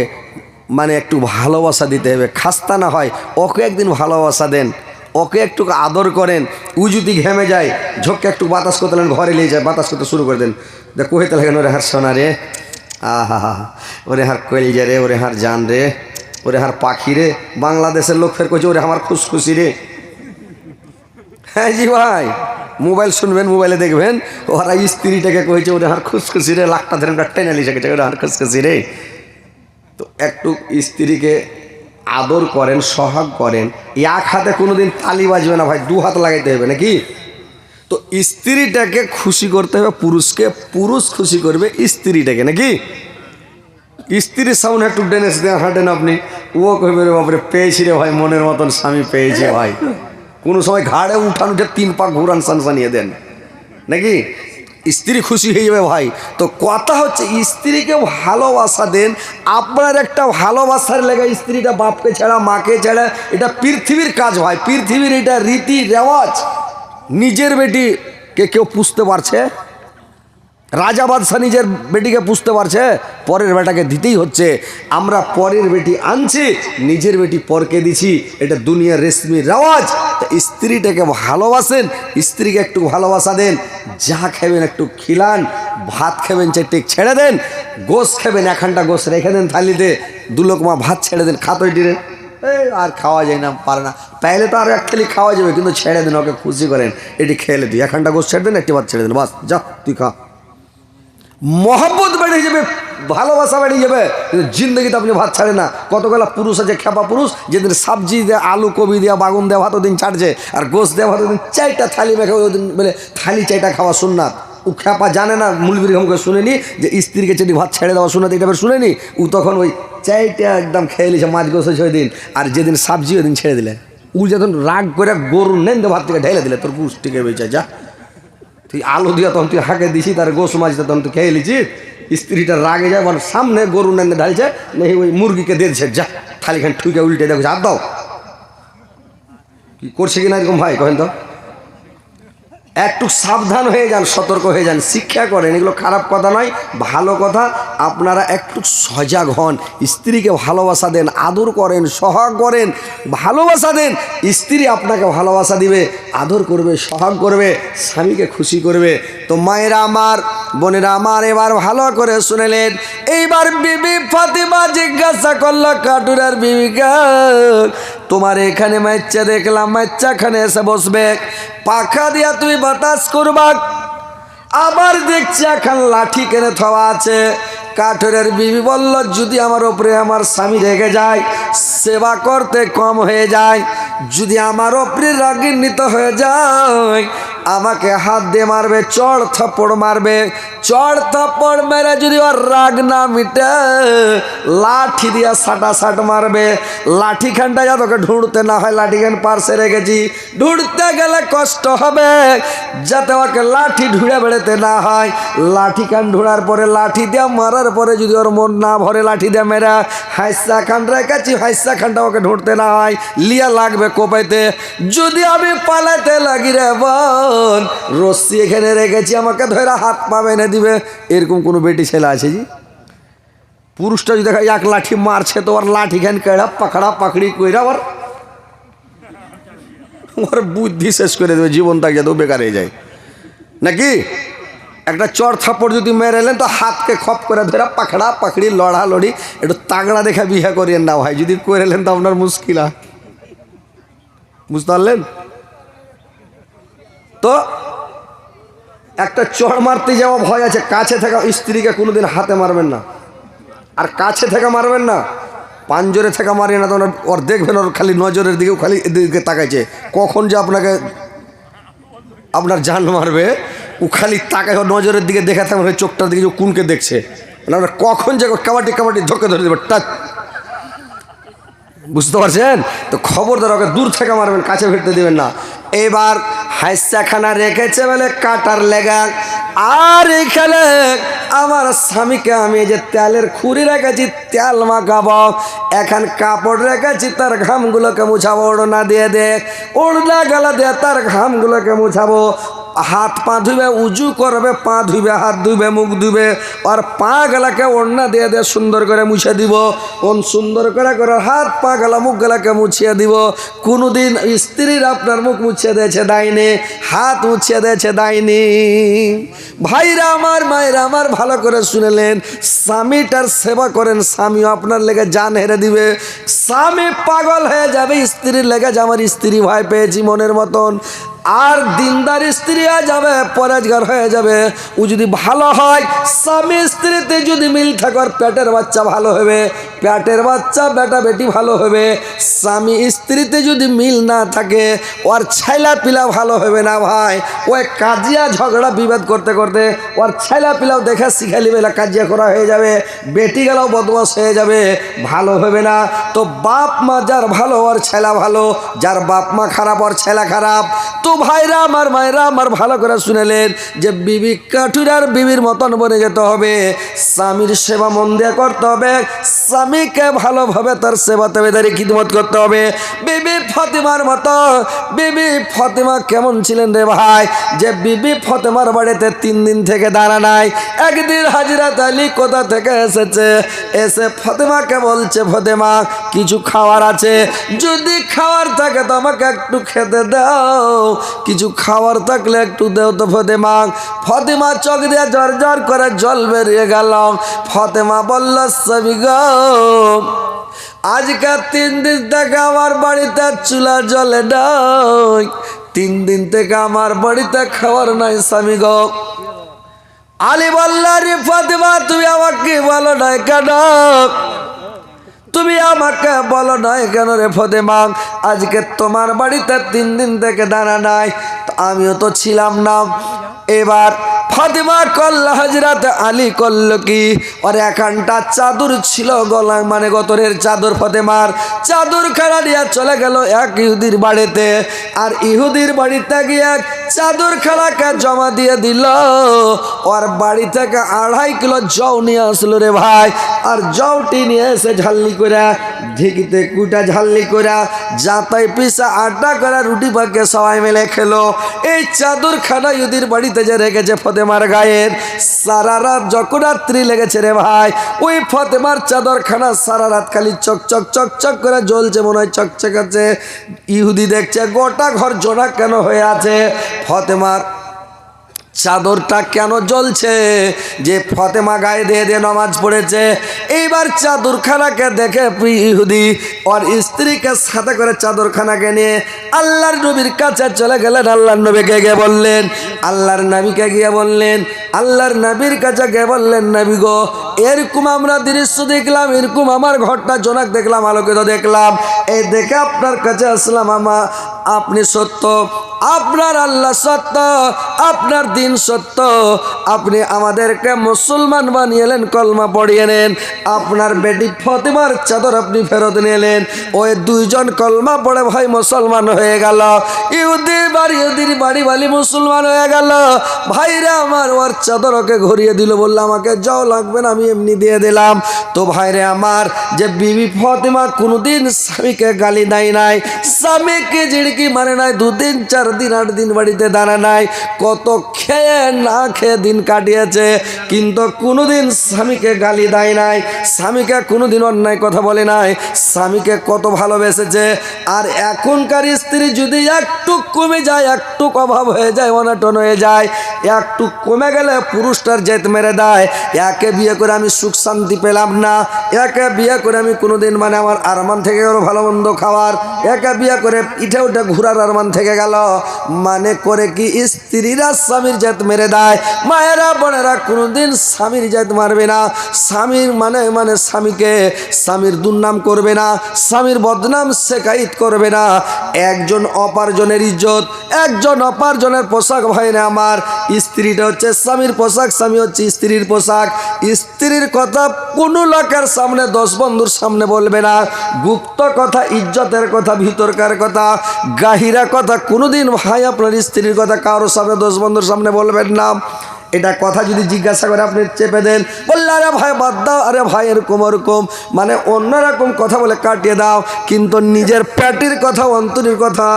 মানে একটু ভালোবাসা দিতে হবে। খাস্তা না হয় ওকে একদিন ভালোবাসা দেন, ওকে একটু আদর করেন। ও যদি ঘেমে যায়, ঝোঁককে একটু বাতাস করতে লাগেন, ঘরে নিয়ে যায়, বাতাস করতে শুরু করে দেন। দেখ কহিতে লাগেন, ওরে হার সোনা রে, আহা হা, ওরে হার কলজা রে, ওরে হার জান রে, ওরে হার পাখি রে। বাংলাদেশের লোক ফের করছে ওরে আমার খুশখুশি রে। হ্যাঁ জি ভাই, মোবাইল শুনবেন, মোবাইলে দেখবেন ওরা স্ত্রীটাকে কয়েছে ওরে হার খুশখুশি রে, লাখটা ধরে টেনে লিখেছে ওরে হার খুশখুশি রে। তো একটু স্ত্রীকে আদর করেন, সোহাগ করেন। এক হাতে কোনোদিন তালি বাজবে না ভাই, দু হাত লাগাইতে হবে নাকি? তো স্ত্রীটাকে খুশি করতে হবে পুরুষকে, পুরুষ খুশি করবে স্ত্রীটাকে নাকি? স্ত্রীর সামনে একটু ডেনেস দেওয়া হাঁটেন আপনি, ও কইবে রে বাপরে পেয়েছি রে ভাই, মনের মতন স্বামী পেয়েছে ভাই। কোনো সময় ঘাড়ে উঠান উঠে 3 পা ঘুরান সানসানিয়ে দেন নাকি? স্ত্রী খুশি হয়ে যাবে ভাই। তো কথা হচ্ছে স্ত্রীকে ভালোবাসা দেন। আপনার একটা ভালোবাসার লেগে স্ত্রীটা বাপকে ছাড়া মাকে ছাড়া, এটা পৃথিবীর কাজ ভাই, পৃথিবীর এটা রীতি রেওয়াজ। নিজের বেটিকে কেউ পুষতে পারছে? রাজা বাদশাহ নিজের বেটিকে পুষতে পারছে? পরের বেটাকে দিতেই হচ্ছে। আমরা পরের বেটি আনছি, নিজের বেটি পরকে দিছি, এটা দুনিয়ার রেশমি রেওয়াজ। স্ত্রীটাকে ভালোবাসেন, স্ত্রীকে একটু ভালোবাসা দেন। যা খাবেন একটু খিলান, ভাত খাবেন 4 ছেড়ে দেন, গোশ খাবেন 1 গোশ রেখে দেন থালিতে, 2 লোকমা ভাত ছেড়ে দেন, খাতই ডিরে আর খাওয়া যায় না, পারে না, পাইলে তো আর 1 থালি খাওয়া যাবে, কিন্তু ছেড়ে দেন, ওকে খুশি করেন। এটি খেলে তুই 1 গোশ ছেড়ে দেন, 1টি ভাত ছেড়ে দেন, বাস যা তুই খা। মহব্বত বেড়ে যাবে, ভালোবাসা বেড়ে যাবে। কিন্তু জিন্দগিতে আপনি ভাত ছাড়ে না। কতগুলা পুরুষ আছে খেপা পুরুষ, যেদিন সবজি দেওয়া আলু কবি দেওয়া বাগুন দেওয়া ভাত ওদিন ছাড়ছে, আর গোশ দেওয়া ভাত ওদিন 4টা থালি মেখে ওদিন বলে থালি 4টা খাওয়া সুন্নাত। ও খেপা জানে না, মুলবির ঘমকে শুনেনি যে স্ত্রীকে চেটি ভাত ছেড়ে দেওয়া সুন্নাত, এটা শুনেনি। ও তখন ওই 4টা একদম খেয়ে নিয়েছে, মাছ গোছ হয়েছে ওই দিন, আর যেদিন সবজি ওই দিন ছেড়ে দিলে। ও যখন রাগ করে গরু নেন ভাত থেকে ঢেলে দিলে, তোর পুষ্টিকে বেঁচে যা। তুই আলু দিয়া তখন তুই হাঁকে দিছি, তার গোস মাছ তখন তুই খেয়ে নিছি। স্ত্রীটা রাগে যায়, মানে সামনে গরু নেনে ঢালছে, নেই ওই মুরগিকে দিয়ে দিচ্ছে, যা থালিখান ঠুকে উল্টে দেখো, হাত দাও। কি করছে কিনা এরকম ভাই কহেন তো? একটু সাবধান হয়ে যান, সতর্ক হয়ে যান, শিক্ষা করেন, এগুলো খারাপ কথা নয়, ভালো কথা। আপনারা একটু সজাগ হন, স্ত্রীকে ভালোবাসা দেন, আদর করেন, সহাগ করেন, ভালোবাসা দেন। স্ত্রী আপনাকে ভালোবাসা দিবে, আদর করবে, সহাগ করবে, স্বামীকে খুশি করবে। তো মায়েরা আমার, বোনেরা আমার, এবার ভালো করে শুনেলেন। এইবার বিবি ফাতিমা জিজ্ঞাসা করলো কাটুরার বিবিকে, তোমার এখানে মাইচ্চা দেখলাম, মাইচ্চাখানে এসে বসবে, পাখা দিয়া তুমি বাতাস করবা, আবার দেখছি এখন লাঠি কেনে থাওয়া আছে। কাঠুরের বিবি বলল, যদি আমার ওপরে আমার স্বামী রেগে যায়, সেবা করতে কম হয়ে যায়, যদি আমার ওপরে রাগান্বিত হয়ে যায়, আমাকে হাত দিয়ে মারবে, চড় থাপ্পড় মারবে, চড় থাপ্পড় মেরে যদি ওর রাগ না মিটে, লাঠি দিয়া সাটাসাট মারবে। লাঠিখানটা যাতে ঢুঁড়তে না হয়, লাঠিখান পার্সে রেখেছি, ঢুঁড়তে গেলে কষ্ট হবে, যাতে ওকে লাঠি ঢুঁড়ে বেড়াতে না হয়। লাঠিখান ঢুঁড়ার পরে, লাঠি দিয়ে মারার পরে যদি ওর মন না ভরে, লাঠি দিয়ে মেরা হাইসা খান রেখেছি, হাইসা খানটা ওকে ঢুঁড়তে না হয়, লিয়া লাগবে কোপাইতে। যদি আমি পালাইতে লাগি রে বোন, রশ্মি এখানে রেখেছি, আমাকে ধরে হাত পা বেঁধে দিবে। এরকম কোনো বেটি ছেলে আছে জি? পুরুষটা যদি দেখা এক লাঠি মারছে, তো ওর লাঠিখান কেড়া পাকড়া পাকড়ি কইরা ওর বুদ্ধি শেষ করে দেবে, জীবন তাকে যাতে বেকার হয়ে যায় নাকি। একটা চড় থাপ্পড় যদি মেরে এলেন, তো হাতকে খপ করে ধরে পাকড়া পাকড়ি, লড়ালড়ি, একটু তাগড়া দেখা বিয়ে করিয়েন না ভাই, যদি করে এলেন তো আপনার মুশকিল। বুঝতে পারলেন তো? একটা চড় মারতে যাওয়া ভয় আছে, কাছে থেকে স্ত্রীকে কোনোদিন হাতে মারবেন না, আর কাছে থেকে মারবেন না, পাঞ্জরে থেকে মারিয়ে না। তো ওর দেখবেন, ওর খালি নজরের দিকেও খালি এদিকে তাকাইছে, কখন যে আপনাকে আপনার জান মারবে, ও খালি তাকায়, ওর নজরের দিকে দেখে থাকবে, চোখটার দিকে কোনকে দেখছে, মানে আমরা কখন যে কাবাডি কাবাডি ধকে ধরে দেবে টাচ। বুঝতে পারছেন তো? খবরদার ওকে দূর থেকে মারবেন, কাছে ফিরতে দেবেন না। এবার হাইসাখানা রেখেছে বলে কাটার লেগা, আর এখানে আমার স্বামীকে আমি যে তেলের খুঁড়ি রেখেছি, তেল মাখাবো, এখন কাপড় রেখেছি, তার ঘামগুলোকে মুছাবো, ওড়না দিয়ে দে, ওড়না গালা দিয়ে তার ঘামগুলোকে মুছাবো, হাত পা ধুবে, উজু করবে, পা ধুবে, হাত ধুবে, মুখ ধুবে, আর পা গলাকে ওড়না দিয়ে দিয়ে সুন্দর করে মুছে দিব। কোন সুন্দর করে করে হাত পা গলা মুখ গলাকে মুছিয়ে দিব। কোনোদিন স্ত্রীর আপনার মুখ মুছিয়ে দিয়েছে দেয়নি, হাত মুছিয়ে দিয়েছে দেয়নি। ভাইরা আমার, মায়েরা আমার, ভালো করে শুনেলেন, স্বামীটার সেবা করেন, স্বামীও আপনার লেগে জান হেরে দিবে। স্বামী পাগল হয়ে যাবে স্ত্রীর লেগে, যে আমার স্ত্রী ভয় পেয়েছি মনের মতন, আর দিনদার স্ত্রী হয়ে যাবে, পরেজগার হয়ে যাবে। ও যদি ভালো হয়, স্বামী স্ত্রীতে যদি মিল থাকে, পেটের বাচ্চা ভালো হবে, পেটের বাচ্চা বেটা বেটি ভালো হবে। স্বামী স্ত্রীতে যদি মিল না থাকে, ওর ছেলা পিলা ভালো হবে না ভাই। ওই কাজিয়া ঝগড়া বিবাদ করতে করতে ওর ছেলা পিলাও দেখে শিখালি বেলা কাজিয়া করা হয়ে যাবে, বেটি গেলাও বদমাস হয়ে যাবে, ভালো হবে না। তো বাপ মা যার ভালো, ওর ছেলা ভালো, যার বাপ মা খারাপ, ওর ছেলা খারাপ। তো ভাইরা আমার, মায়েরা আমার, ভালো করে শুনেলেন যে বিবি কাঠুরার বিবির মতন বনে যেতে হবে, স্বামীর সেবা মন দিয়ে করতে হবে, স্বামীকে ভালোভাবে তার সেবা তাবেদারি খিদমত করতে হবে। বিবি ফাতিমার মতো। বিবি ফাতিমা কেমন ছিলেন রে ভাই, যে বিবি ফাতিমার বাড়িতে 3 দিন থেকে দাঁড়া নাই। একদিন হযরত আলী কোথা থেকে এসেছে, এসে ফাতিমাকে বলছে, ফাতিমা কিছু খাবার আছে, যদি খাবার থাকে তো আমাকে একটু খেতে দাও, কিছু খাবার থাকলে একটু দেও তো ফাতিমা। ফাতিমা চোখ দিয়ে ঝর ঝর করে জল বেরিয়ে গেল। ফাতিমা বলল, স্বামী গো, আজকে 3 দিন থেকে আমার বাড়িতে চুলা জ্বলে নাই, 3 দিন থেকে আমার বাড়িতে খাবার নাই স্বামী গো। আলী বলল, রে ফাতিমা, তুমি আমাকে বলো নাই কেন, তুমি আমাকে বলো নাই কেন রে ফাতিমা, আজকে তোমার বাড়িতে 3 দিন থেকে দাঁড়া নাই, আমিও তো ছিলাম না। এবার ফাতিমা করল, হযরত আলী করল কি, আর এখানটা চাদর ছিল গলায়, মানে গতরের চাদর, ফাতিমার চাদর খানা নিয়ে চলে গেল এক ইহুদির বাড়িতে, আর ইহুদির বাড়িতে গিয়ে চাদর খানাকে জমা দিয়ে দিল। ওর বাড়ি থেকে 2.5 কিলো জও নিয়ে আসলো রে ভাই, আর জওটি নিয়ে এসে ঝালনি করে ঢেকিতে কুটা ঝাল্লি করা যাতাই পিসা আড্ডা করা রুটি পাকে সবাই মিলে খেলো। এই চাদরখানা ইহুদির বাড়িতে যে রেখেছে ফতেমার গায়ের, সারা রাত যখন রাত্রি লেগেছে রে ভাই, ওই ফতেমার চাদরখানা সারা রাত খালি চকচক চকচক করে জ্বলছে, মনে হয় চকচকাচ্ছে। ইহুদি দেখছে গোটা ঘর জোড়া কেন হয়ে আছে, ফতেমার চাদরটা কেন জ্বলছে, যে ফতেমা গায়ে দিয়ে দিয়ে নামাজ পড়েছে। এইবার চাদরখানাকে দেখে ইহুদি ওর স্ত্রীকে সাথে করে চাদরখানাকে নিয়ে আল্লাহর নবীর কাছে চলে গেলেন। আল্লাহর নবীকে গিয়ে বললেন, আল্লাহর নবীকে গিয়ে বললেন, আল্লাহর নবীর কাছে গিয়ে বললেন, নবী গো এরকম আমরা দৃশ্য দেখলাম, এরকম আমার ঘরটা জোনাক দেখলাম, আলোকিত দেখলাম, এই দেখে আপনার কাছে আসলাম। আপনি সত্য, আপনার আল্লাহ সত্য, আপনার দিন সত্য, আপনি আমাদেরকে মুসলমান বানিয়েলেন, কলমা পড়িয়ে নেন, আপনার বেটি ফতেমার চাদর আপনি ফেরত নিলেন। ওই দুইজন কলমা পড়ে ভাই মুসলমান হয়ে গেল। ইহুদির বাড়ি বাড়ি মুসলমান হয়ে গেল। ভাইরা আমার ওর চাদর ওকে ঘুরিয়ে দিল, বললো আমাকে যাও লাগবে না, আমি এমনি দিয়ে দিলাম। তো ভাইরে আমার, যে বিবি ফতেমা কোনোদিন স্বামীকে গালি দেয় নাই, স্বামীকে ঝিড়কি মারে নাই, 2 দিন 4 দিন 8 দিন বাড়িতে দাঁড়া নাই, কত খেয়ে না খেয়ে দিন কাটিয়েছে, কিন্তু কোনোদিন স্বামীকে গালি দেয় নাই, স্বামীকে কোনোদিন অন্যায় কথা বলে নাই, স্বামীকে কত ভালোবেসেছে। আর এখনকার স্ত্রী যদি একটু কমে যায়, একটু অভাব হয়ে যায়, অনটন হয়ে যায়, একটু কমে গেলে পুরুষটার জেদ মেরে দেয়, একে বিয়ে করে আমি সুখ শান্তি পেলাম না, একে বিয়ে করে আমি কোনোদিন মানে আমার আরমান থেকে গেল ভালো মন্দ খাওয়ার, একে বিয়ে করে পিঠে উঠে ঘোরার আরমান থেকে গেল, মানে করে কি স্ত্রীরা স্বামীর জেদ মেরে দেয়। মায়েরা বোনেরা কোনোদিন স্বামীর জেদ মারবে না, স্বামীর মানে স্বামীকে স্বামীর দুর্নাম করবে না, স্বামীর বদনাম শেখাইত করবে না। একজন অপার্জনের ইজ্জত, একজন অপার্জনের পোশাক। ভাই না আমার, স্ত্রীটা হচ্ছে স্বামীর পোশাক, স্বামী হচ্ছে স্ত্রীর পোশাক। স্ত্রীর কথা কোনো লোকের সামনে 10 বন্ধুর সামনে বলবে না। গুপ্ত কথা, ইজ্জতের কথা, ভিতরকার কথা, গাহিরা কথা কোনোদিন ভাই আপনার স্ত্রীর কথা কারোর সামনে 10 বন্ধুর সামনে বলবেন না। এটা কথা যদি জিজ্ঞাসা করে আপনি চেপে দেন, বললে আরে ভাই বাদ দাও, আরে ভাই এরকম ওরকম, মানে অন্যরকম কথা বলে কাটিয়ে দাও, কিন্তু নিজের পেটের কথা, অন্তরের কথা,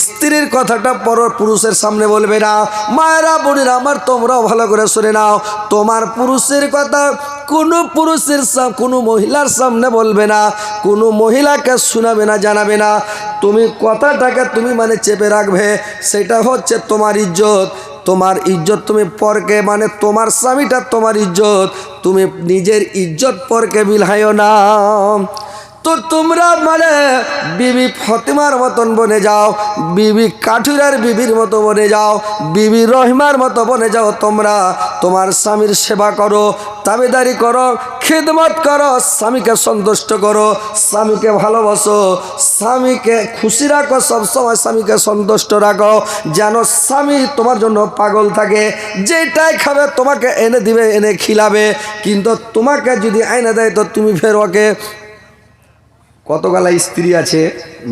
স্ত্রীর কথাটা পর পুরুষের সামনে বলবে না। মায়েরা বোনেরা আমার, তোমরাও ভালো করে শুনে নাও, তোমার পুরুষের কথা কোনো পুরুষের কোনো মহিলার সামনে বলবে না, কোনো মহিলাকে শোনাবে না, জানাবে না। তুমি কথাটাকে তুমি মানে চেপে রাখবে, সেটা হচ্ছে তোমার ইজ্জত। তোমার ইজ্জত তুমি পরকে, মানে তোমার স্বামীটা তোমার ইজ্জত, তুমি নিজের ইজ্জত পরকে বিলাইও না। তো তোমরা মানে বিবি ফতেমার মতন বনে যাও, বিবি কাঠুরের বিবির মতো বনে যাও, বিবি রহিমার মতো বনে যাও। তোমরা তোমার স্বামীর সেবা করো, তাবেদারি করো, খিদমত করো, স্বামীকে সন্তুষ্ট করো, স্বামীকে ভালোবাসো, স্বামীকে খুশি রাখো, সবসময় স্বামীকে সন্তুষ্ট রাখো, যেন স্বামী তোমার জন্য পাগল থাকে। যেটাই খাবে তোমাকে এনে দিবে, এনে খিলাবে, কিন্তু তোমাকে যদি আইনে দেয় তো তুমি ফের ওকে। কতগুলা স্ত্রী আছে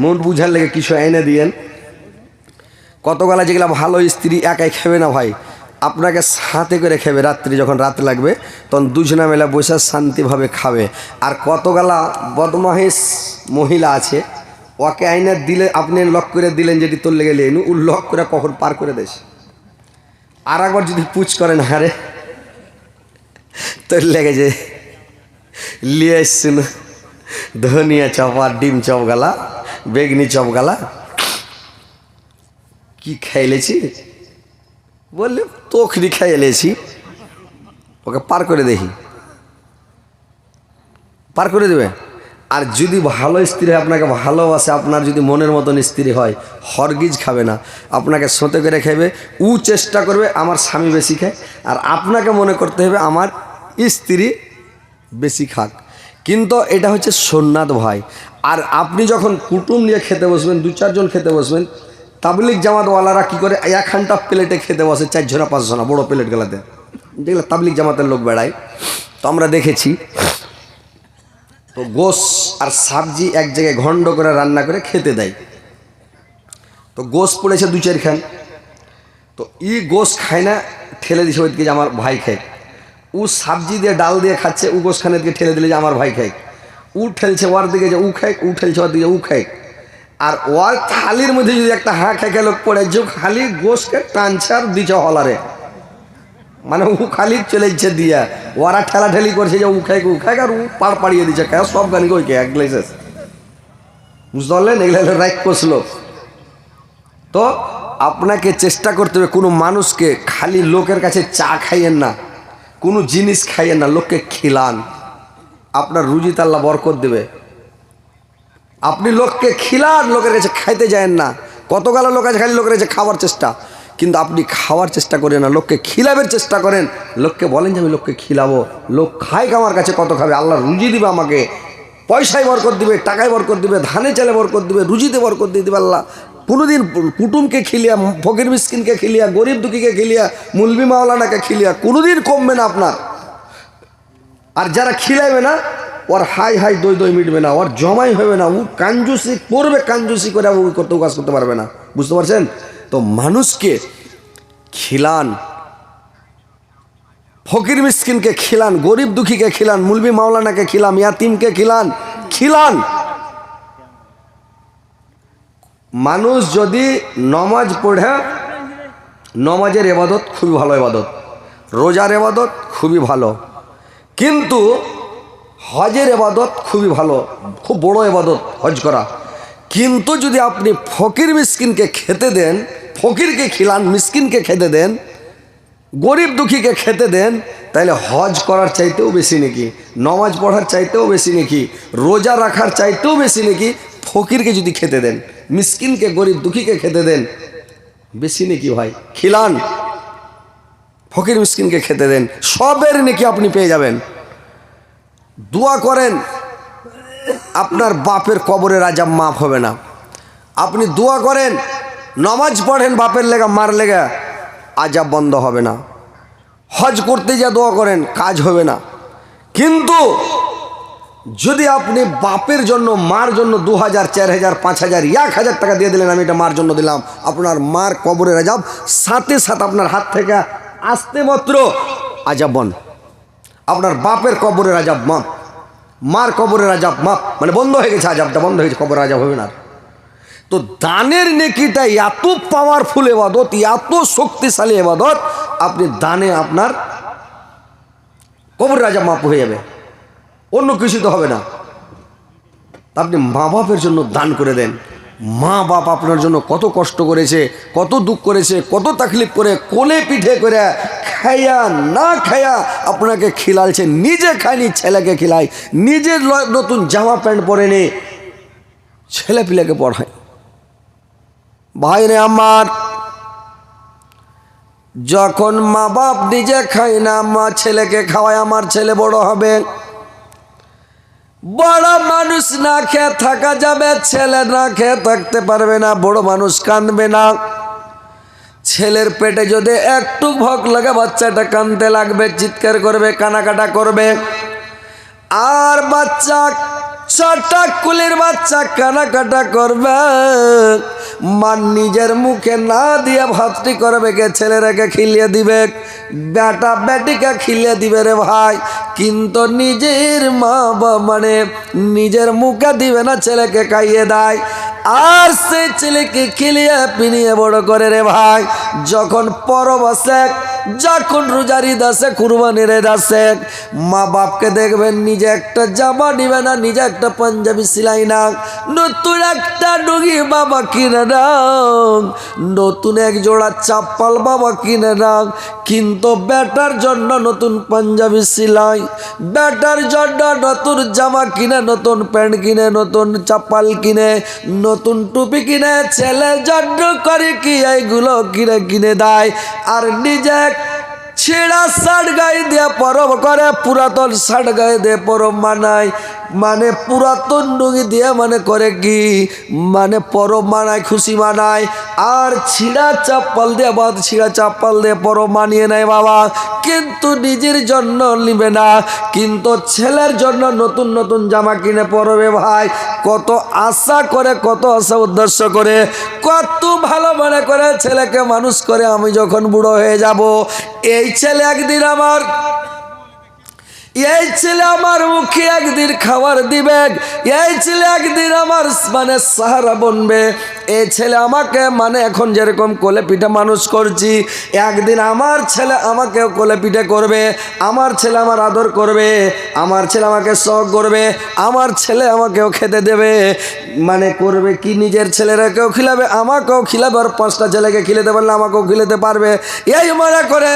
মন বুঝার লেগে কিছু এনে দিয়েন, কতগুলা যেগুলা ভালো স্ত্রী একাই খাবে না ভাই, আপনাকে সাথে করে খাবে। রাত্রি যখন রাত লাগবে তখন দুজনা মেলা বসে শান্তিভাবে খাবে। আর কতগুলা বদমাহিস মহিলা আছে, ওকে আইনে দিলে আপনি লক করে দিলেন, যেটি তোর লেগে নিয়ে ও লক করে কখন পার করে দেশ। আর একবার যদি পুচ করেন, হারে তোর লেগে যে লিয়ে এসছিল ধনিয়া চপ আর ডিম চপ গালা, বেগনি চপ গালা, কি খাইলেছি বললে তোখরি খাইলেছি, ওকে পার করে দেখি, পার করে দেবে। আর যদি ভালো স্ত্রী হয়, আপনাকে ভালোবাসে, আপনার যদি মনের মতন স্ত্রী হয়, হরগিজ খাবে না, আপনাকে সোতে করে খাবে। ও চেষ্টা করবে আমার স্বামী বেশি খায়, আর আপনাকে মনে করতে হবে আমার স্ত্রী বেশি খাক। কিন্তু এটা হচ্ছে সুন্নাত ভাই। আর আপনি যখন কুটুম নিয়ে খেতে বসবেন, 2-4 জন খেতে বসবেন, তাবলিগ জামাতওয়ালারা কী করে, 1 ঘন্টা প্লেটে খেতে বসে, 4 জনা 5 জনা বড়ো প্লেটগুলোতে, যেগুলো তাবলিগ জামাতের লোক বেড়ায়, তো আমরা দেখেছি। তো গোশ আর সবজি এক জায়গায় ঘণ্ড করে রান্না করে খেতে দেয়। তো গোশ পড়েছে 2-4 খান, তো গোশ খায় না, ঠেলে দিছে ওইদিকে যে আমার ভাই খায়। ও সবজি দিয়ে ডাল দিয়ে খাচ্ছে, ও গোশখানের দিকে ঠেলে দিলে যে আমার ভাই খায়। উ ঠেলছে ওর দিকে যে উ খাই, উ ঠেলছে ওর দিকে উ খাই। আর ওর থালির মধ্যে যদি একটা হাঁ খেকে লোক পড়ে যে খালি গোসকে টানছে আর দিচ্ছে হলারে, মানে উ খালি চলেছে দিয়া, ওরা ঠেলাঠেলি করছে যে উ খাই আর উ পাড় পাড়িয়ে দিচ্ছে খায় সব গানকে ওই কে এক গ্লাসেস, বুঝতে পারলেন? এগুলো রাইট করছিল। তো আপনাকে চেষ্টা করতে হবে কোনো মানুষকে খালি লোকের কাছে চা খাইয়েন না, কোনো জিনিস খাইয়েন না, লোককে খিলান, আপনার রুজিতে আল্লাহ বরকত দেবে। আপনি লোককে খিলান, লোকের কাছে খাইতে যায়েন না। কত গেল লোক আছে খালি লোকের কাছে খাওয়ার চেষ্টা, কিন্তু আপনি খাওয়ার চেষ্টা করেন না, লোককে খিলাবের চেষ্টা করেন। লোককে বলেন যে আমি লোককে খিলাবো, লোক খায় আমার কাছে কত খাবে, আল্লাহ রুজি দিবে আমাকে, পয়সায় বরকত দিবে, টাকায় বরকত দিবে, ধানে চালে বরকত দিবে, রুজিতে বরকত দিয়ে দিবে আল্লাহ। কোনোদিন কুটুমকে খিলিয়া, ফকির মিসকিনকে খিলিয়া, গরিব দুঃখীকে খিলিয়া, মুলবি মাওলানাকে খিলিয়া কোনোদিন কমবে না আপনার। আর যারা খিলাইবে না ওর হাই হাই দই দই মিটবে না, ওর জমাই হবে না, ও কাঞ্জুসি করবে, কাঞ্জুসি করে ও করতে কাজ করতে পারবে না, বুঝতে পারছেন? তো মানুষকে খিলান, ফকির মিসকিনকে খিলান, গরিব দুঃখীকে খিলান, মুলবি মাওলানাকে খিলান, ইয়াতিমকে খিলান, খিলান। মানুষ যদি নমাজ পড়ে, নমাজের এবাদত খুবই ভালো এবাদত, রোজার এবাদত খুবই ভালো, কিন্তু হজের এবাদত খুবই ভালো, খুব বড় এবাদত হজ করা। কিন্তু যদি আপনি ফকির মিসকিনকে খেতে দেন, ফকিরকে খিলান, মিসকিনকে খেতে দেন, গরিব দুঃখীকে খেতে দেন, তাহলে হজ করার চাইতেও বেশি নাকি, নমাজ পড়ার চাইতেও বেশি নাকি, রোজা রাখার চাইতেও বেশি নাকি ফকিরকে যদি খেতে দেন, মিসকিনকে গরিব দুঃখীকে খেতে দেন, বেশি নাকি ভাই। খিলান, ফকির মিসকিনকে খেতে দেন, সবের নাকি আপনি পেয়ে যাবেন। দোয়া করেন, আপনার বাপের কবরের আযাব মাফ হবে না। আপনি দোয়া করেন, নমাজ পড়েন বাপের লেগা মার লেগা, আযাব বন্ধ হবে না। হজ করতে যা দোয়া করেন, কাজ হবে না। কিন্তু যদি আপনি বাপের জন্য, মার জন্য 2000, 4000, 5000, 1000 টাকা দিয়ে দিলেন, আমি এটা মার জন্য দিলাম, আপনার মার কবরের আযাব সাথে সাথে আপনার হাত থেকে আসতে মাত্র আযাব বন্ধ। আপনার বাপের কবরের আযাব মাপ, মার কবরের আযাব মাপ, মানে বন্ধ হয়ে গেছে, আযাবটা বন্ধ হয়ে গেছে, কবরের আযাব হবে না। তো দানের নেকিটা এত পাওয়ারফুল ইবাদত, এত শক্তিশালী ইবাদত, আপনি দানে আপনার কবরের আযাব মাপ হয়ে যাবে, অন্য কিছু তো হবে না। আপনি মা বাপের জন্য দান করে দেন। মা বাপ আপনার জন্য কত কষ্ট করেছে, কত দুঃখ করেছে, কত তাকলিফ করে, কোলে পিঠে করে, খাইয়া না খাইয়া আপনাকে খিলালছে, নিজে খায়নি, ছেলেকে খিলায়, নিজের নতুন জামা প্যান্ট পরে নে, ছেলে পিলেকে পড়ায়। ভাই রে আমার, যখন মা বাপ নিজে খায় না, মা ছেলেকে খাওয়ায়, আমার ছেলে বড় হবে, বড় মানুষ না খেয়ে থাকা যাবে, ছেলে না খেয়ে থাকতে পারবে না, বড় মানুষ কাঁদবে না। ছেলের পেটে যদি একটু ভোক লাগে, বাচ্চাটা কাঁদতে লাগবে, চিৎকার করবে, কানাকাটা করবে। আর বাচ্চা, ছটা কুলির বাচ্চা কানাকাটা করবে, মা নিজের মুখে না দিয়ে ভাতটি করবে কে, ছেলেরাকে খিলিয়ে দিবে, বেটা বেটিকে খিলিয়ে দিবে রে ভাই, কিন্তু নিজের মা বাবা মানে নিজের মুখে দিবে না, ছেলেকে খাইয়ে দেয়। আর সে ছেলেকে খিলিয়ে পিনিয়ে বড় করে রে ভাই। যখন পরব আসে, যখন রোজার ঈদ আসে, কুরবানির ঈদ আসে, মা বাপকে দেখবেন নিজে একটা জামা নিবে না, নিজে একটা পাঞ্জাবি সিলাই না, নতুন একটা ডুগি বাবা কিনে নাও, নতুন এক জোড়া চাপ্পাল বাবা কিনে নাও। কিন্তু বেটার জন্য নতুন পাঞ্জাবি সিলাই, বেটার জন্য নতুন জামা কিনে, নতুন প্যান্ট কিনে, নতুন চাপ্পাল কিনে, নতুন টুপি কিনে, ছেলের জন্য করে কি এইগুলো কিনে কিনে দেয়। আর নিজে ছেঁড়া শার্ট গায়ে দিয়ে পরব করে, পুরাতন শার্ট গায়ে দিয়ে পরব মানায়, মানে পুরাতন ডুঙ্গি দিয়ে মানে করে কি, মানে পরব মানায়, খুশি মানায়। আর ছিঁড়া চাপ্পাল দিয়ে, বাদ ছিঁড়া চাপ্পাল দিয়ে পরব মানিয়ে নেয় বাবা, কিন্তু নিজের জন্য নিবে না। কিন্তু ছেলের জন্য নতুন নতুন জামা কিনে পরবে ভাই, কত আশা করে, কত আশা উদ্দেশ্য করে, কত ভালো মনে করে ছেলেকে মানুষ করে, আমি যখন বুড়ো হয়ে যাব, এই ছেলে একদিন আমার এই ছেলে আমার মুখে একদিন খাবার দিবে, এই ছেলে একদিন আমার মানে সাহারা বনবে। এই ছেলে আমাকে মানে এখন যেরকম কোলে পিঠে মানুষ করছি, একদিন আমার ছেলে আমাকেও কোলে পিঠে করবে, আমার ছেলে আমার আদর করবে, আমার ছেলে আমাকে শখ করবে, আমার ছেলে আমাকেও খেতে দেবে। মানে করবে কি, নিজের ছেলেরাকেও খিলাবে, আমাকেও খিলাবে, আর 5টা ছেলেকে খিলাতে পারলে আমাকেও খিলাতে পারবে। এই মনে করে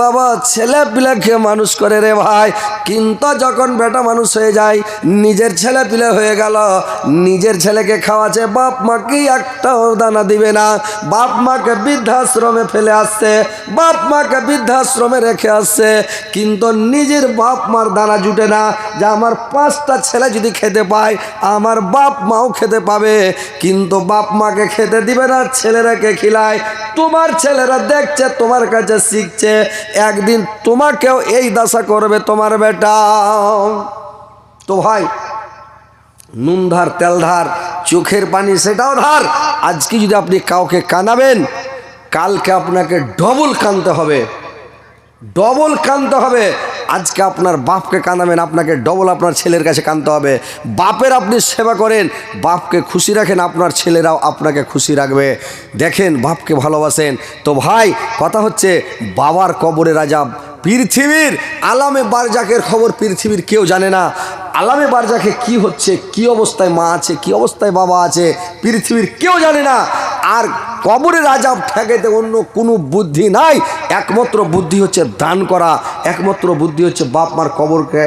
বাবা ছেলে পিলাকে মানুষ করে রে ভাই। কিন্তু যখন বেটা মানুষ হয়ে যায়, নিজের ছেলে পিলে হয়ে গেল, নিজের ছেলেকে খাওয়াচ্ছে, বাপ মাকে একটাও দানা দিবে না, বাপ মাকে বৃদ্ধাশ্রমে ফেলে আসছে, বাপ মাকে বৃদ্ধাশ্রমে রেখে আসছে। কিন্তু নিজের বাপ মার দানা জুটে না, যে আমার 5টা ছেলে যদি খেতে পায়, আমার বাপ মাও খেতে পাবে। কিন্তু বাপ মাকে খেতে দিবে না, ছেলেরাকে খিলায়। তোমার ছেলেরা দেখছে, তোমার কাছে শিখছে, একদিন তোমাকেও এই দশা করবে তোমার বেটা। তো ভাই নুন ধার, তেল ধার, চোখের পানি সেটাও ধার। আজকে যদি আপনি কাউকে কানাবেন, কালকে আপনাকে ডবল কানতে হবে, ডবল কানতে হবে। আজকে আপনার বাপকে কানাবেন, আপনাকে ডবল আপনার ছেলের কাছে কানতে হবে। বাপের আপনি সেবা করেন, বাপকে খুশি রাখেন, আপনার ছেলেরাও আপনাকে খুশি রাখবে। দেখেন বাপকে ভালোবাসেন। তো ভাই কথা হচ্ছে বাবার কবরের আযাব, পৃথিবীর আলামে বারজাকের খবর পৃথিবীর কেউ জানে না। আলামে বারজাকে কি হচ্ছে, কি অবস্থায় মা আছে, কি অবস্থায় বাবা আছে, পৃথিবীর কেউ জানে না। আর কবরের আযাব ঠেকাইতে অন্য কোনো বুদ্ধি নাই, একমাত্র বুদ্ধি হচ্ছে দান করা, একমাত্র বুদ্ধি হচ্ছে বাপ মার কবরকে